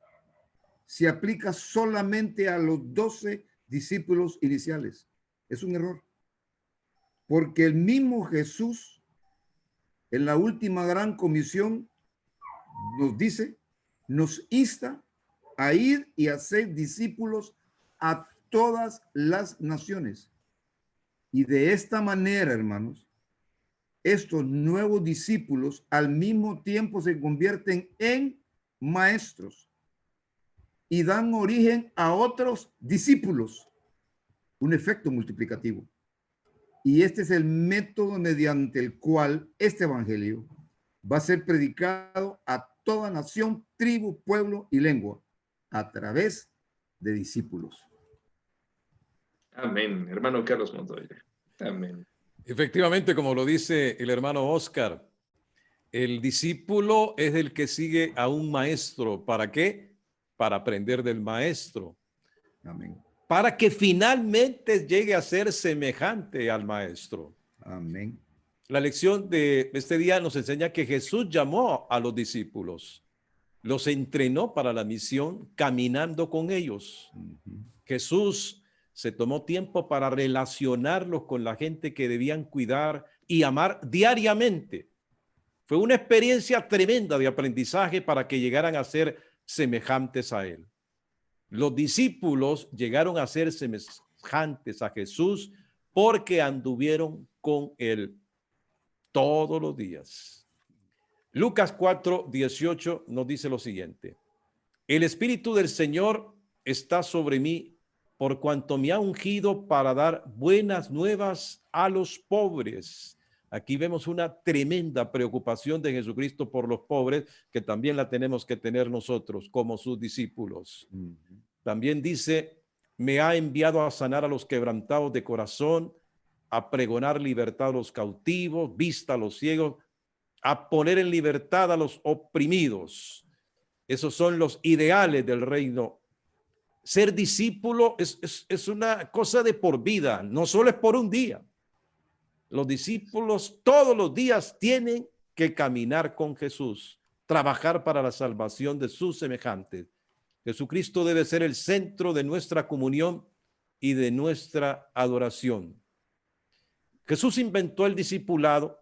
Speaker 7: se aplica solamente a los 12 discípulos iniciales. Es un error. Porque el mismo Jesús, en la última gran comisión, nos dice, nos insta a ir y hacer discípulos a todas las naciones. Y de esta manera, hermanos, estos nuevos discípulos al mismo tiempo se convierten en maestros y dan origen a otros discípulos. Un efecto multiplicativo. Y este es el método mediante el cual este evangelio va a ser predicado a toda nación, tribu, pueblo y lengua a través de discípulos.
Speaker 5: Amén. Hermano Carlos Montoya. Amén.
Speaker 8: Efectivamente, como lo dice el hermano Oscar, el discípulo es el que sigue a un maestro. ¿Para qué? para aprender del maestro,
Speaker 7: Amén.
Speaker 8: para que finalmente llegue a ser semejante al maestro.
Speaker 7: Amén.
Speaker 8: La lección de este día nos enseña que Jesús llamó a los discípulos, los entrenó para la misión caminando con ellos. Jesús se tomó tiempo para relacionarlos con la gente que debían cuidar y amar diariamente. Fue una experiencia tremenda de aprendizaje para que llegaran a ser semejantes a Él. Los discípulos llegaron a ser semejantes a Jesús porque anduvieron con Él todos los días. Lucas 4:18 nos dice lo siguiente: el Espíritu del Señor está sobre mí, por cuanto me ha ungido para dar buenas nuevas a los pobres. Aquí vemos una tremenda preocupación de Jesucristo por los pobres, que también la tenemos que tener nosotros como sus discípulos. También dice, me ha enviado a sanar a los quebrantados de corazón, a pregonar libertad a los cautivos, vista a los ciegos, a poner en libertad a los oprimidos. Esos son los ideales del reino. Ser discípulo es una cosa de por vida, no solo es por un día. Los discípulos todos los días tienen que caminar con Jesús, trabajar para la salvación de sus semejantes. Jesucristo debe ser el centro de nuestra comunión y de nuestra adoración. Jesús inventó el discipulado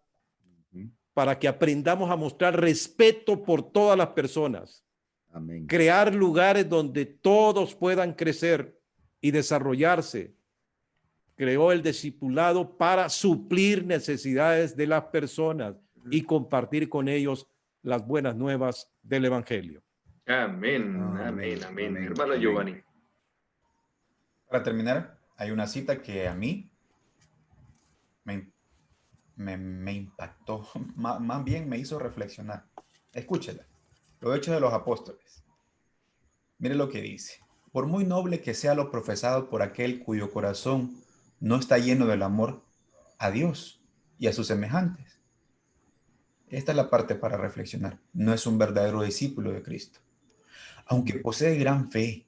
Speaker 8: para que aprendamos a mostrar respeto por todas las personas.
Speaker 7: Amén.
Speaker 8: Crear lugares donde todos puedan crecer y desarrollarse. Creó el discipulado para suplir necesidades de las personas y compartir con ellos las buenas nuevas del Evangelio.
Speaker 5: Amén, amén, amén. Hermano Giovanni.
Speaker 6: Para terminar, hay una cita que a mí me impactó, más bien me hizo reflexionar. Escúchela. Los Hechos de los Apóstoles. Mire lo que dice. Por muy noble que sea lo profesado por aquel cuyo corazón no está lleno del amor a Dios y a sus semejantes. Esta es la parte para reflexionar. No es un verdadero discípulo de Cristo. Aunque posee gran fe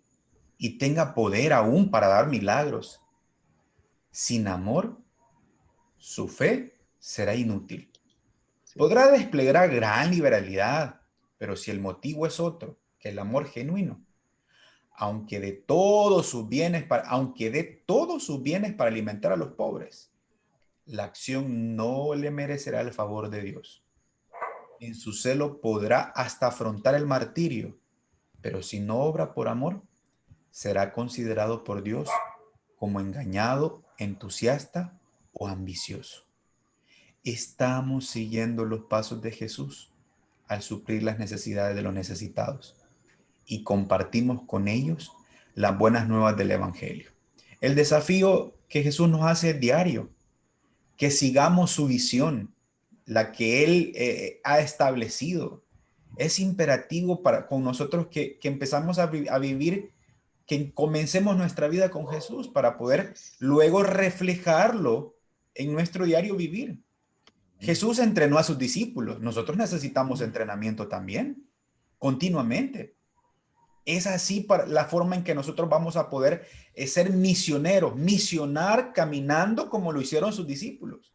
Speaker 6: y tenga poder aún para dar milagros, sin amor, su fe será inútil. Podrá desplegar gran liberalidad, pero si el motivo es otro que el amor genuino, aunque dé todos sus bienes para alimentar a los pobres, la acción no le merecerá el favor de Dios. En su celo podrá hasta afrontar el martirio, pero si no obra por amor, será considerado por Dios como engañado, entusiasta o ambicioso. Estamos siguiendo los pasos de Jesús al suplir las necesidades de los necesitados y compartimos con ellos las buenas nuevas del Evangelio. El desafío que Jesús nos hace es diario, que sigamos su visión, la que Él ha establecido. Es imperativo con nosotros que empezamos a vivir, que comencemos nuestra vida con Jesús para poder luego reflejarlo en nuestro diario vivir. Jesús entrenó a sus discípulos. Nosotros necesitamos entrenamiento también, continuamente. Es así para la forma en que nosotros vamos a poder ser misioneros, misionar caminando como lo hicieron sus discípulos.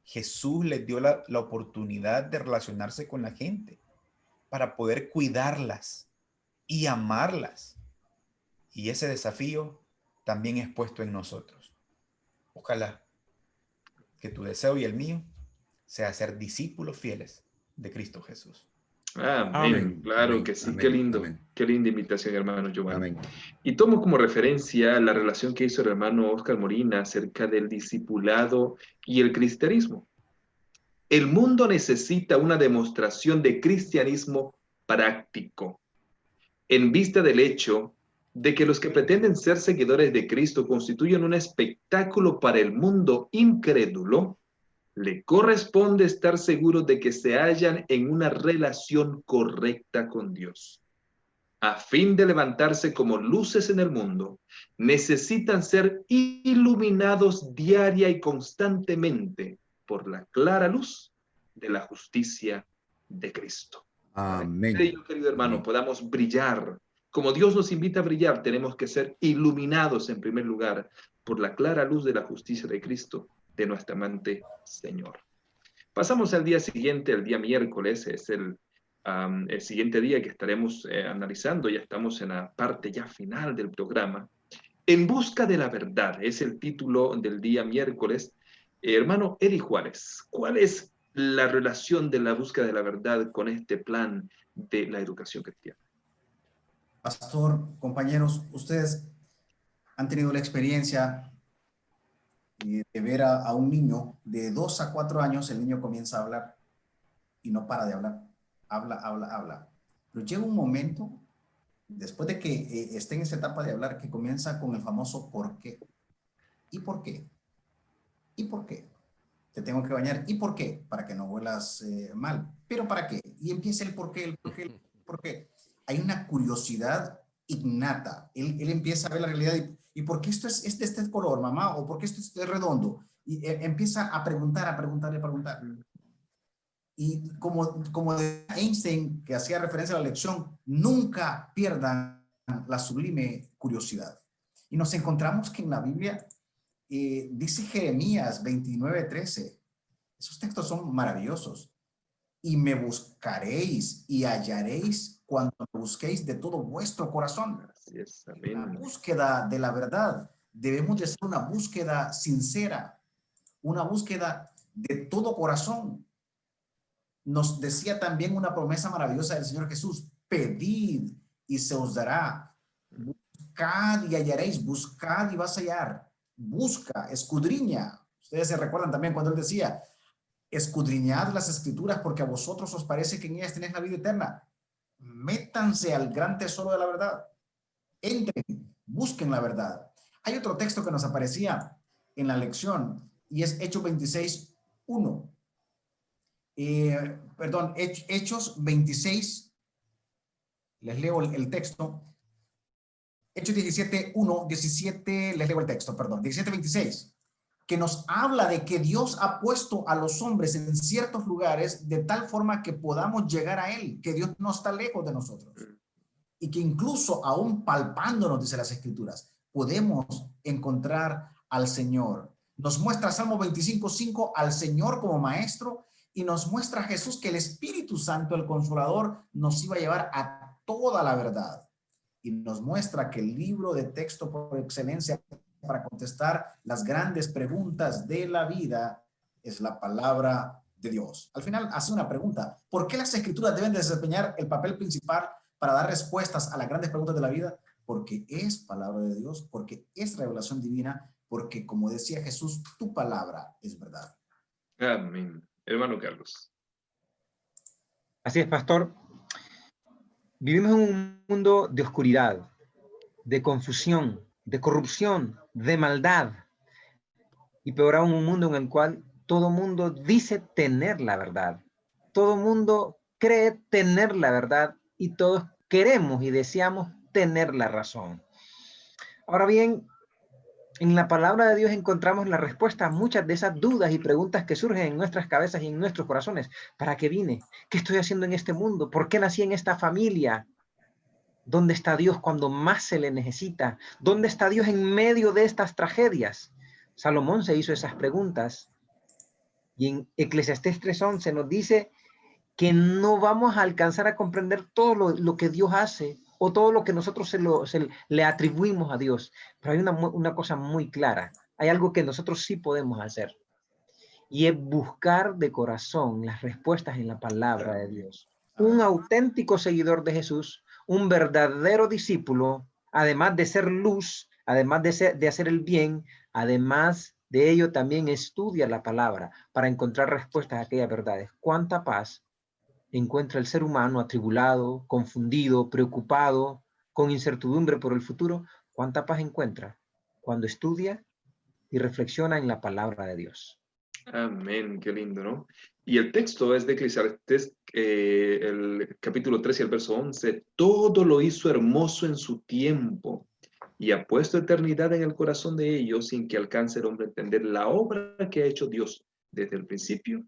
Speaker 6: Jesús les dio la oportunidad de relacionarse con la gente para poder cuidarlas y amarlas. Y ese desafío también es puesto en nosotros. Ojalá que tu deseo y el mío sea ser discípulos fieles de Cristo Jesús.
Speaker 5: Amén.
Speaker 7: Amén.
Speaker 5: Claro
Speaker 7: Amén.
Speaker 5: que sí.
Speaker 7: Amén.
Speaker 5: Qué lindo.
Speaker 7: Amén.
Speaker 5: Qué linda invitación, hermano Giovanni.
Speaker 7: Amén.
Speaker 5: Y tomo como referencia la relación que hizo el hermano Oscar Molina acerca del discipulado y el cristianismo. El mundo necesita una demostración de cristianismo práctico, en vista del hecho de que los que pretenden ser seguidores de Cristo constituyen un espectáculo para el mundo incrédulo. Le corresponde estar seguros de que se hallan en una relación correcta con Dios. A fin de levantarse como luces en el mundo, necesitan ser iluminados diaria y constantemente por la clara luz de la justicia de Cristo.
Speaker 7: Amén.
Speaker 5: Para que, querido hermano,
Speaker 7: Amén.
Speaker 5: podamos brillar Como Dios nos invita a brillar, tenemos que ser iluminados en primer lugar por la clara luz de la justicia de Cristo, de nuestro amante Señor. Pasamos al día siguiente, el día miércoles, es el siguiente día que estaremos analizando. Ya estamos en la parte ya final del programa. En busca de la verdad, es el título del día miércoles. Hermano Eri Juárez, ¿cuál es la relación de la búsqueda de la verdad con este plan de la educación cristiana?
Speaker 9: Pastor, compañeros, ustedes han tenido la experiencia de ver a un niño de 2 a 4 años. El niño comienza a hablar y no para de hablar. Habla, habla, habla. Pero llega un momento, después de que esté en esa etapa de hablar, que comienza con el famoso ¿por qué? ¿Y por qué? ¿Y por qué? Te tengo que bañar. ¿Y por qué? Para que no huelas mal. ¿Pero para qué? Y empieza el por qué, el por qué, el por qué. Hay una curiosidad innata. Él empieza a ver la realidad y ¿por qué esto es este color, mamá? ¿O por qué esto es redondo? Y empieza a preguntar, a preguntar, a preguntar. Y como de Einstein, que hacía referencia a la lección, nunca pierdan la sublime curiosidad. Y nos encontramos que en la Biblia dice Jeremías 29:13. Esos textos son maravillosos. Y me buscaréis y hallaréis cuando me busquéis de todo vuestro corazón.
Speaker 5: Así es, amén.
Speaker 9: La búsqueda de la verdad debemos de ser una búsqueda sincera, una búsqueda de todo corazón. Nos decía también una promesa maravillosa del Señor Jesús: pedid y se os dará, buscad y hallaréis, buscad y vas a hallar, busca, escudriña. Ustedes se recuerdan también cuando Él decía: escudriñad las escrituras porque a vosotros os parece que en ellas tenéis la vida eterna. Métanse al gran tesoro de la verdad. Entren, busquen la verdad. Hay otro texto que nos aparecía en la lección y es Hechos 26:1. Hechos 26, les leo el texto. Hechos 17:1, 17, les leo el texto, perdón, 17:26, que nos habla de que Dios ha puesto a los hombres en ciertos lugares de tal forma que podamos llegar a Él, que Dios no está lejos de nosotros. Y que incluso aún palpándonos, dice las Escrituras, podemos encontrar al Señor. Nos muestra Salmo 25:5 al Señor como maestro y nos muestra a Jesús que el Espíritu Santo, el Consolador, nos iba a llevar a toda la verdad. Y nos muestra que el libro de texto por excelencia para contestar las grandes preguntas de la vida es la palabra de Dios. Al final hace una pregunta: ¿por qué las Escrituras deben desempeñar el papel principal para dar respuestas a las grandes preguntas de la vida? Porque es palabra de Dios, porque es revelación divina, porque, como decía Jesús, tu palabra es verdad.
Speaker 5: Amén. Hermano Carlos.
Speaker 10: Así es, pastor. Vivimos en un mundo de oscuridad, de confusión, de corrupción, de maldad. Y peor aún, un mundo en el cual todo mundo dice tener la verdad. Todo mundo cree tener la verdad y todos queremos y deseamos tener la razón. Ahora bien, en la palabra de Dios encontramos la respuesta a muchas de esas dudas y preguntas que surgen en nuestras cabezas y en nuestros corazones. ¿Para qué vine? ¿Qué estoy haciendo en este mundo? ¿Por qué nací en esta familia? ¿Dónde está Dios cuando más se le necesita? ¿Dónde está Dios en medio de estas tragedias? Salomón se hizo esas preguntas y en Eclesiastés 3:11 nos dice que no vamos a alcanzar a comprender todo lo que Dios hace o todo lo que nosotros le atribuimos a Dios. Pero hay una cosa muy clara. Hay algo que nosotros sí podemos hacer. Y es buscar de corazón las respuestas en la palabra de Dios. Un auténtico seguidor de Jesús, un verdadero discípulo, además de ser luz, además de hacer el bien, además de ello también estudia la palabra para encontrar respuestas a aquellas verdades. ¿Cuánta paz encuentra el ser humano atribulado, confundido, preocupado, con incertidumbre por el futuro? ¿Cuánta paz encuentra cuando estudia y reflexiona en la palabra de Dios?
Speaker 5: Amén, qué lindo, ¿no? Y el texto es de Eclesiastés, el capítulo 3 y el verso 11. Todo lo hizo hermoso en su tiempo y ha puesto eternidad en el corazón de ellos sin que alcance el hombre a entender la obra que ha hecho Dios desde el principio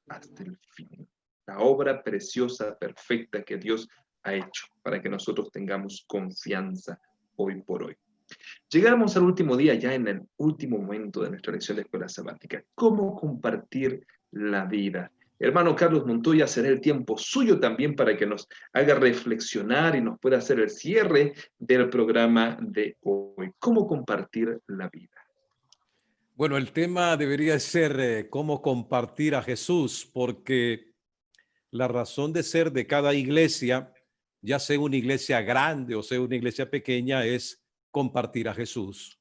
Speaker 5: hasta el fin. La obra preciosa, perfecta que Dios ha hecho para que nosotros tengamos confianza hoy por hoy. Llegamos al último día, ya en el último momento de nuestra lección de escuela sabática. ¿Cómo compartir la vida? Hermano Carlos Montoya, será el tiempo suyo también para que nos haga reflexionar y nos pueda hacer el cierre del programa de hoy. ¿Cómo compartir la vida?
Speaker 8: Bueno, el tema debería ser cómo compartir a Jesús, porque la razón de ser de cada iglesia, ya sea una iglesia grande o sea una iglesia pequeña, es compartir a Jesús.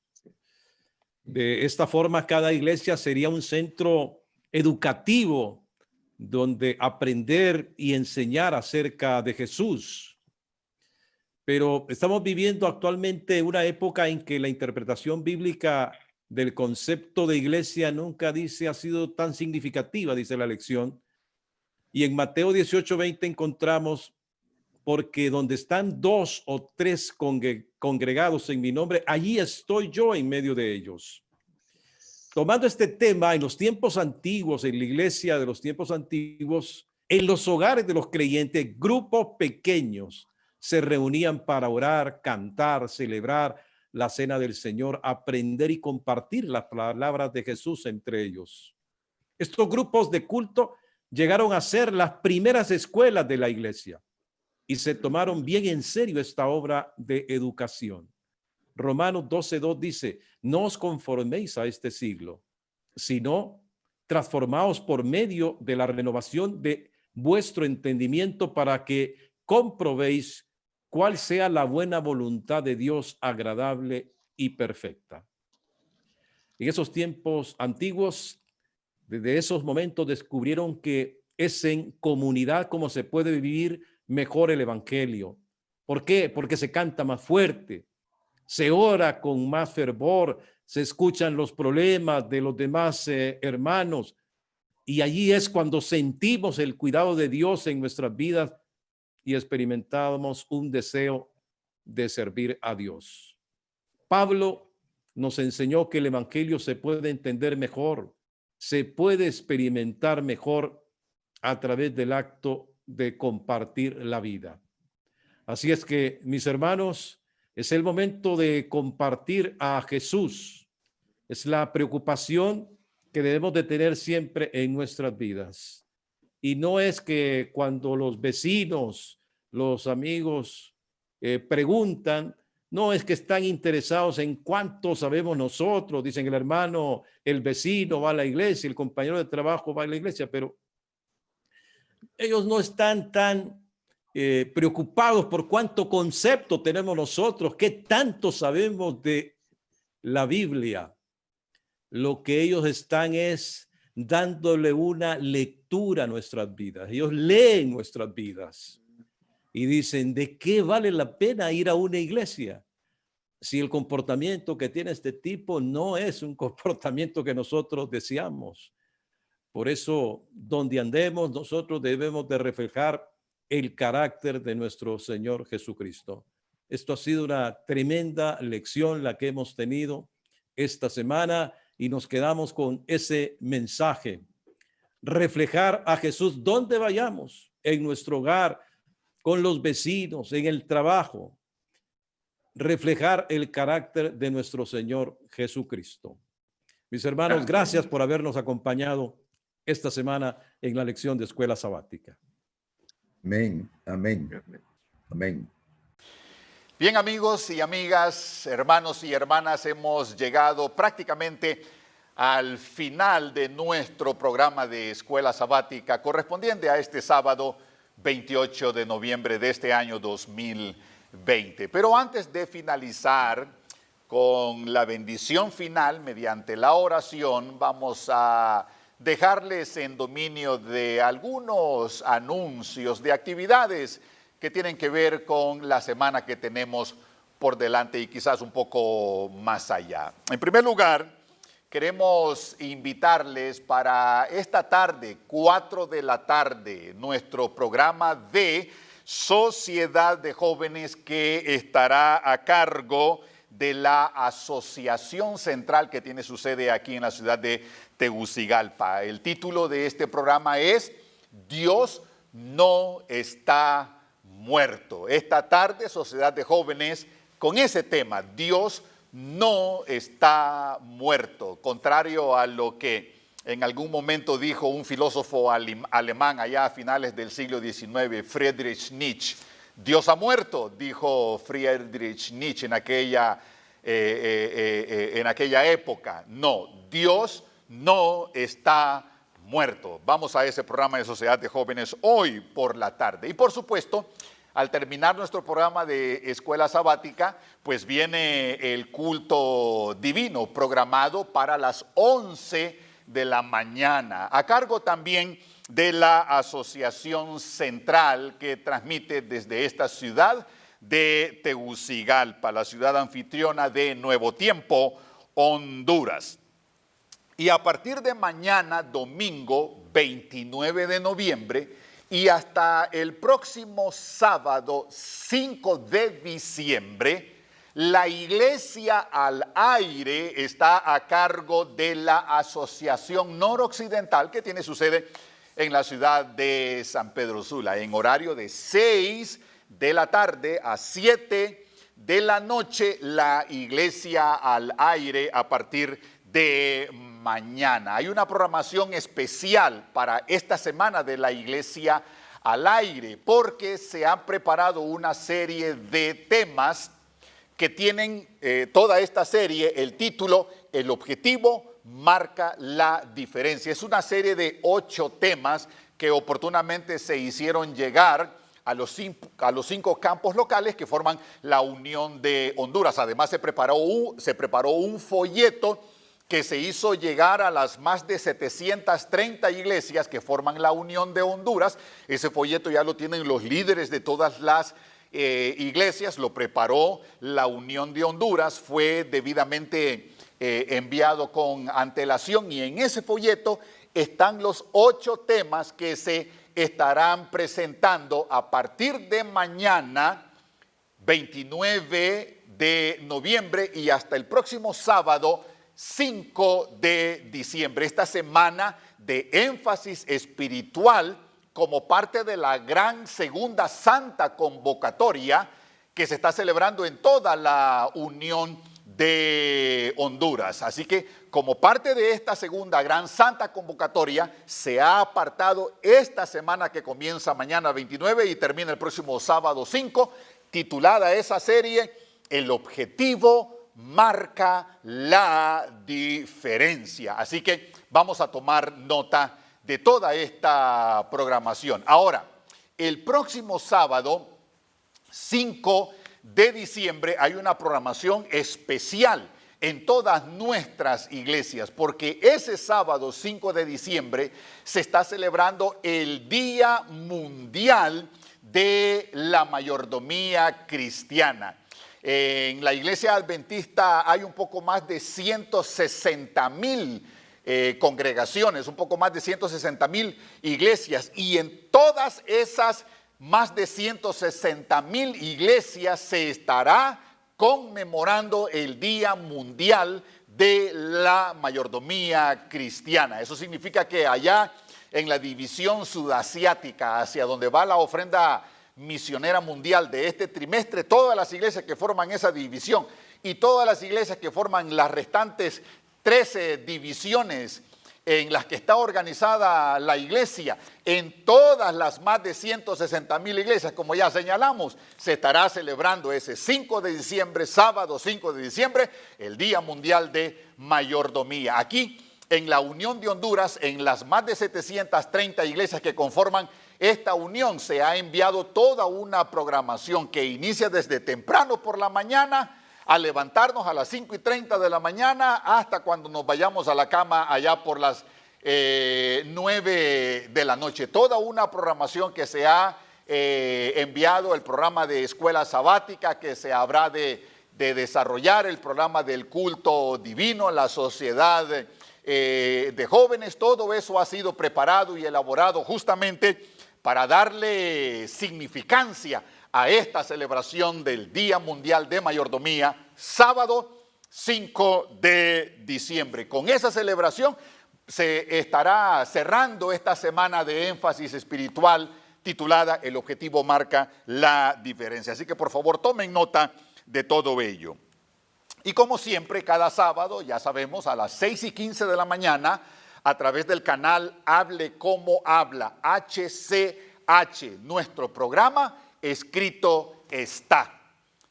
Speaker 8: De esta forma, cada iglesia sería un centro educativo donde aprender y enseñar acerca de Jesús. Pero estamos viviendo actualmente una época en que la interpretación bíblica del concepto de iglesia nunca ha sido tan significativa, dice la lección. Y en Mateo 18:20 encontramos: porque donde están 2 o 3 congregados en mi nombre, allí estoy yo en medio de ellos. Tomando este tema, en los tiempos antiguos, en la iglesia de los tiempos antiguos, en los hogares de los creyentes, grupos pequeños se reunían para orar, cantar, celebrar la cena del Señor, aprender y compartir las palabras de Jesús entre ellos. Estos grupos de culto llegaron a ser las primeras escuelas de la iglesia y se tomaron bien en serio esta obra de educación. Romanos 12:2 dice: no os conforméis a este siglo, sino transformaos por medio de la renovación de vuestro entendimiento para que comprobéis cuál sea la buena voluntad de Dios, agradable y perfecta. En esos tiempos antiguos, desde esos momentos descubrieron que es en comunidad como se puede vivir mejor el evangelio. ¿Por qué? Porque se canta más fuerte, se ora con más fervor, se escuchan los problemas de los demás hermanos, y allí es cuando sentimos el cuidado de Dios en nuestras vidas y experimentamos un deseo de servir a Dios. Pablo nos enseñó que el evangelio se puede entender mejor, se puede experimentar mejor a través del acto de compartir la vida. Así es que, mis hermanos, es el momento de compartir a Jesús. Es la preocupación que debemos de tener siempre en nuestras vidas. Y no es que cuando los vecinos, los amigos preguntan, no es que están interesados en cuánto sabemos nosotros. Dicen: el hermano, el vecino va a la iglesia, el compañero de trabajo va a la iglesia, pero ellos no están tan preocupados por cuánto concepto tenemos nosotros, qué tanto sabemos de la Biblia. Lo que ellos están es dándole una lectura a nuestras vidas. Ellos leen nuestras vidas y dicen: ¿de qué vale la pena ir a una iglesia si el comportamiento que tiene este tipo no es un comportamiento que nosotros deseamos? Por eso, donde andemos, nosotros debemos de reflejar el carácter de nuestro Señor Jesucristo. Esto ha sido una tremenda lección la que hemos tenido esta semana y nos quedamos con ese mensaje. Reflejar a Jesús donde vayamos, en nuestro hogar, con los vecinos, en el trabajo. Reflejar el carácter de nuestro Señor Jesucristo. Mis hermanos, gracias por habernos acompañado esta semana en la lección de Escuela Sabática.
Speaker 7: Amén, amén, amén.
Speaker 1: Bien, amigos y amigas, hermanos y hermanas, hemos llegado prácticamente al final de nuestro programa de Escuela Sabática correspondiente a este sábado 28 de noviembre de este año 2020. Pero antes de finalizar con la bendición final mediante la oración, vamos a dejarles en dominio de algunos anuncios de actividades que tienen que ver con la semana que tenemos por delante y quizás un poco más allá. En primer lugar, queremos invitarles para esta tarde, 4 de la tarde, nuestro programa de Sociedad de Jóvenes que estará a cargo de la Asociación Central que tiene su sede aquí en la ciudad de Tegucigalpa. El título de este programa es: Dios no está muerto. Esta tarde, Sociedad de Jóvenes, con ese tema, Dios no está muerto, contrario a lo que en algún momento dijo un filósofo alemán allá a finales del siglo XIX, Friedrich Nietzsche. Dios ha muerto, dijo Friedrich Nietzsche en aquella época. No, Dios no está muerto. Vamos a ese programa de Sociedad de Jóvenes hoy por la tarde. Y por supuesto, al terminar nuestro programa de Escuela Sabática, pues viene el culto divino programado para las 11 de la mañana, a cargo también de la Asociación Central que transmite desde esta ciudad de Tegucigalpa, la ciudad anfitriona de Nuevo Tiempo, Honduras. Y a partir de mañana, domingo 29 de noviembre, y hasta el próximo sábado 5 de diciembre, la Iglesia al Aire está a cargo de la Asociación Noroccidental, que tiene su sede en la ciudad de San Pedro Sula, en horario de 6 de la tarde a 7 de la noche, la Iglesia al Aire a partir de mañana. Hay una programación especial para esta semana de la Iglesia al Aire, porque se han preparado una serie de temas que tienen toda esta serie, el título, El objetivo marca la diferencia. Es una serie de 8 temas que oportunamente se hicieron llegar a los 5 campos locales que forman la Unión de Honduras. Además, se preparó un folleto que se hizo llegar a las más de 730 iglesias que forman la Unión de Honduras. Ese folleto ya lo tienen los líderes de todas las iglesias, lo preparó la Unión de Honduras, fue debidamente enviado con antelación, y en ese folleto están los 8 temas que se estarán presentando a partir de mañana 29 de noviembre y hasta el próximo sábado 5 de diciembre. Esta semana de énfasis espiritual como parte de la gran segunda santa convocatoria que se está celebrando en toda la Unión de Honduras. Así que como parte de esta segunda gran santa convocatoria, se ha apartado esta semana que comienza mañana 29 y termina el próximo sábado 5, titulada esa serie, El objetivo marca la diferencia. Así que vamos a tomar nota de toda esta programación. Ahora, el próximo sábado 5 de diciembre hay una programación especial en todas nuestras iglesias, porque ese sábado 5 de diciembre se está celebrando el Día Mundial de la Mayordomía Cristiana. En la iglesia adventista hay un poco más de 160,000 congregaciones, un poco más de 160,000 iglesias, y en todas esas más de 160,000 iglesias se estará conmemorando el Día Mundial de la Mayordomía Cristiana. Eso significa que allá en la división sudasiática, hacia donde va la ofrenda misionera mundial de este trimestre, todas las iglesias que forman esa división y todas las iglesias que forman las restantes 13 divisiones en las que está organizada la iglesia, en todas las más de 160,000 iglesias, como ya señalamos, se estará celebrando ese 5 de diciembre, sábado 5 de diciembre, el Día Mundial de Mayordomía. Aquí en la Unión de Honduras, en las más de 730 iglesias que conforman esta unión, se ha enviado toda una programación que inicia desde temprano por la mañana, a levantarnos a las 5:30 de la mañana hasta cuando nos vayamos a la cama allá por las 9 de la noche. Toda una programación que se ha enviado, el programa de escuela sabática que se habrá de desarrollar, el programa del culto divino, la sociedad de jóvenes, todo eso ha sido preparado y elaborado justamente para darle significancia a esta celebración del Día Mundial de Mayordomía, sábado 5 de diciembre. Con esa celebración se estará cerrando esta semana de énfasis espiritual titulada El objetivo marca la diferencia. Así que por favor tomen nota de todo ello. Y como siempre, cada sábado, ya sabemos, a las 6:15 de la mañana, a través del canal Hable Como Habla, HCH, nuestro programa Escrito Está.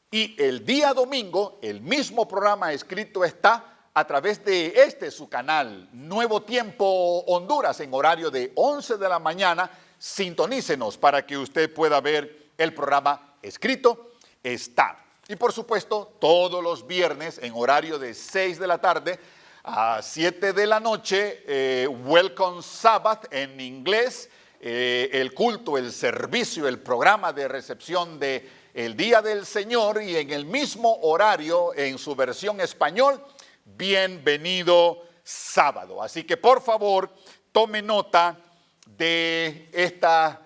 Speaker 1: Y el día domingo, el mismo programa Escrito Está a través de su canal, Nuevo Tiempo Honduras, en horario de 11 de la mañana. Sintonícenos para que usted pueda ver el programa Escrito Está. Y por supuesto, todos los viernes en horario de 6 de la tarde a 7 de la noche, Welcome Sabbath en inglés, el culto, el servicio, el programa de recepción de el Día del Señor, y en el mismo horario, en su versión español, Bienvenido Sábado. Así que por favor, tome nota de esta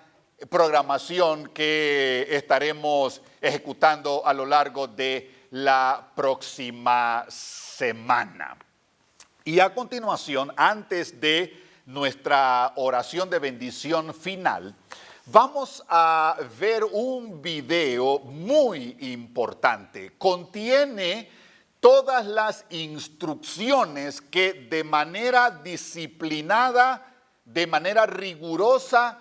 Speaker 1: programación que estaremos ejecutando a lo largo de la próxima semana. Y a continuación, antes de nuestra oración de bendición final, vamos a ver un video muy importante. Contiene todas las instrucciones que de manera disciplinada, de manera rigurosa,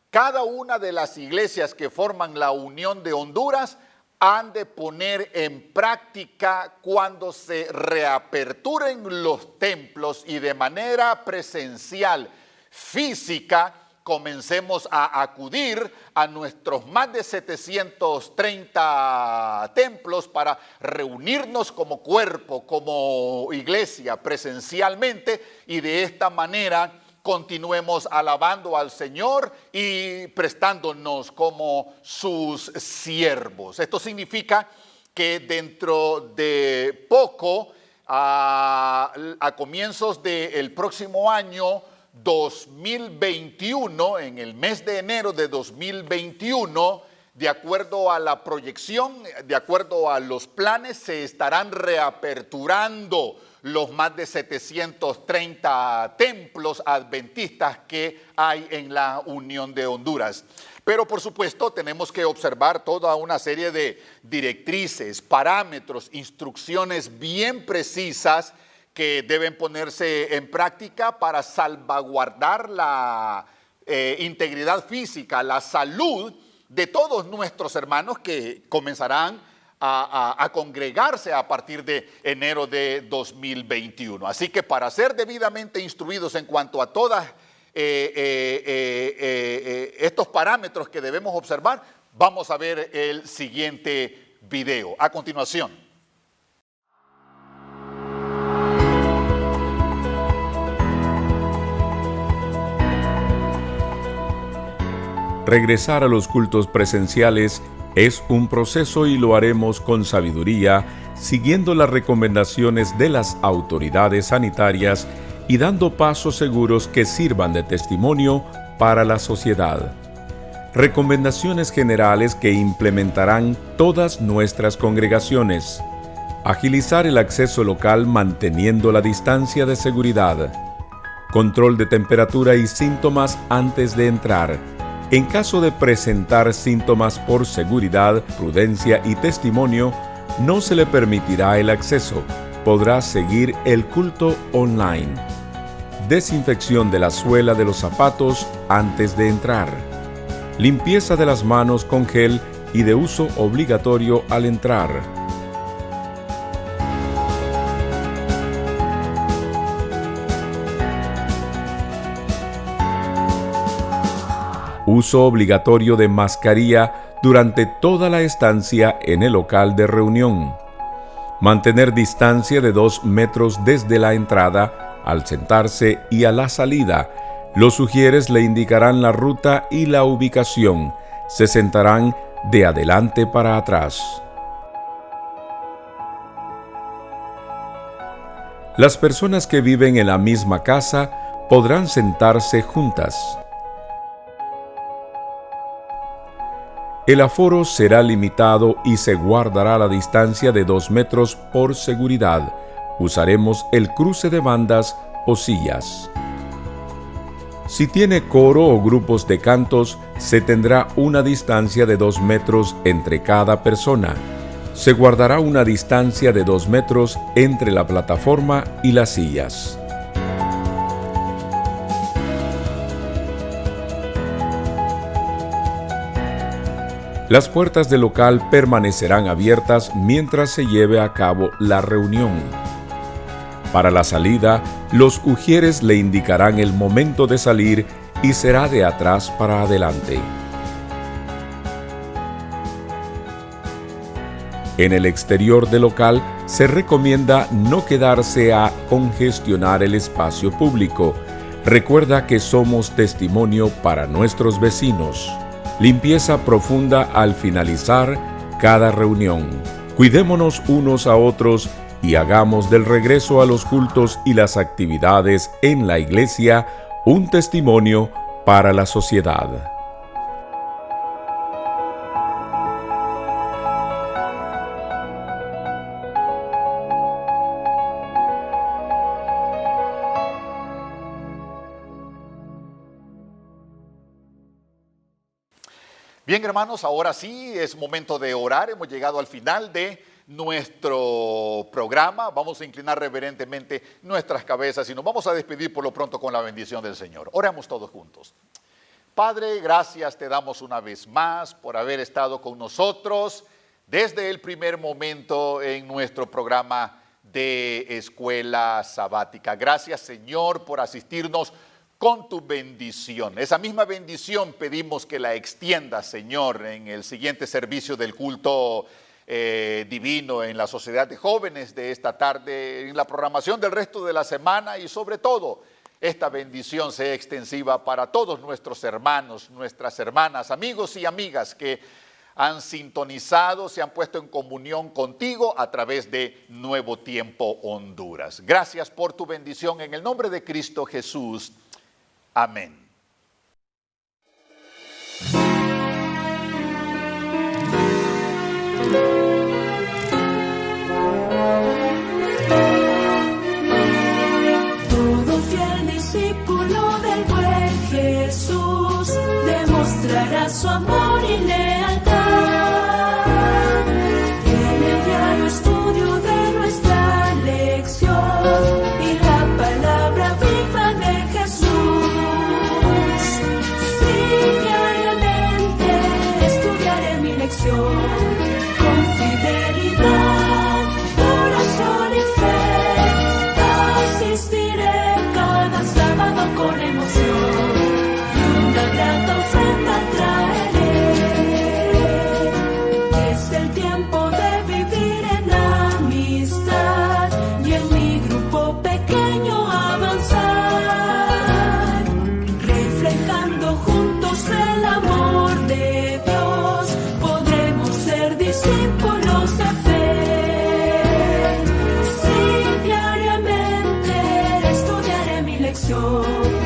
Speaker 1: cada una de las iglesias que forman la Unión de Honduras han de poner en práctica cuando se reaperturen los templos y de manera presencial, física, comencemos a acudir a nuestros más de 730 templos para reunirnos como cuerpo, como iglesia, presencialmente, y de esta manera continuemos alabando al Señor y prestándonos como sus siervos. Esto significa que dentro de poco, a comienzos del próximo año 2021, en el mes de enero de 2021, de acuerdo a la proyección, de acuerdo a los planes, se estarán reaperturando los más de 730 templos adventistas que hay en la Unión de Honduras. Pero por supuesto tenemos que observar toda una serie de directrices, parámetros, instrucciones bien precisas que deben ponerse en práctica para salvaguardar la integridad física, la salud de todos nuestros hermanos que comenzarán a congregarse a partir de enero de 2021. Así que para ser debidamente instruidos en cuanto a todos estos parámetros que debemos observar, vamos a ver el siguiente video. A continuación.
Speaker 11: Regresar a los cultos presenciales es un proceso y lo haremos con sabiduría, siguiendo las recomendaciones de las autoridades sanitarias y dando pasos seguros que sirvan de testimonio para la sociedad. Recomendaciones generales que implementarán todas nuestras congregaciones. Agilizar el acceso local manteniendo la distancia de seguridad. Control de temperatura y síntomas antes de entrar. En caso de presentar síntomas por seguridad, prudencia y testimonio, no se le permitirá el acceso. Podrá seguir el culto online. Desinfección de la suela de los zapatos antes de entrar. Limpieza de las manos con gel y de uso obligatorio al entrar. Uso obligatorio de mascarilla durante toda la estancia en el local de reunión. Mantener distancia de 2 metros desde la entrada, al sentarse y a la salida. Los sugieres le indicarán la ruta y la ubicación. Se sentarán de adelante para atrás. Las personas que viven en la misma casa podrán sentarse juntas. El aforo será limitado y se guardará la distancia de 2 metros por seguridad. Usaremos el cruce de bandas o sillas. Si tiene coro o grupos de cantos, se tendrá una distancia de 2 metros entre cada persona. Se guardará una distancia de 2 metros entre la plataforma y las sillas. Las puertas del local permanecerán abiertas mientras se lleve a cabo la reunión. Para la salida, los ujieres le indicarán el momento de salir y será de atrás para adelante. En el exterior del local se recomienda no quedarse a congestionar el espacio público. Recuerda que somos testimonio para nuestros vecinos. Limpieza profunda al finalizar cada reunión. Cuidémonos unos a otros y hagamos del regreso a los cultos y las actividades en la iglesia un testimonio para la sociedad.
Speaker 1: Bien, hermanos, ahora sí es momento de orar. Hemos llegado al final de nuestro programa. Vamos a inclinar reverentemente nuestras cabezas y nos vamos a despedir por lo pronto con la bendición del Señor. Oremos todos juntos. Padre, gracias te damos una vez más por haber estado con nosotros desde el primer momento en nuestro programa de escuela sabática. Gracias, Señor, por asistirnos con tu bendición. Esa misma bendición pedimos que la extiendas, Señor, en el siguiente servicio del culto divino, en la sociedad de jóvenes de esta tarde, en la programación del resto de la semana y sobre todo, esta bendición sea extensiva para todos nuestros hermanos, nuestras hermanas, amigos y amigas que han sintonizado, se han puesto en comunión contigo a través de Nuevo Tiempo Honduras. Gracias por tu bendición en el nombre de Cristo Jesús. Amén.
Speaker 12: Todo fiel discípulo del buen Jesús demostrará su amor y lealtad. En el diario estudio de nuestra lección y la palabra viva de Jesús. Con fidelidad, oración y fe, asistiré cada sábado con emoción y una grata ofrenda traeré. Es el tiempo de vivir en amistad y en mi grupo pequeño avanzar, reflejando juntos el amor de Dios. Discípulos de fe, sí, diariamente estudiaré mi lección.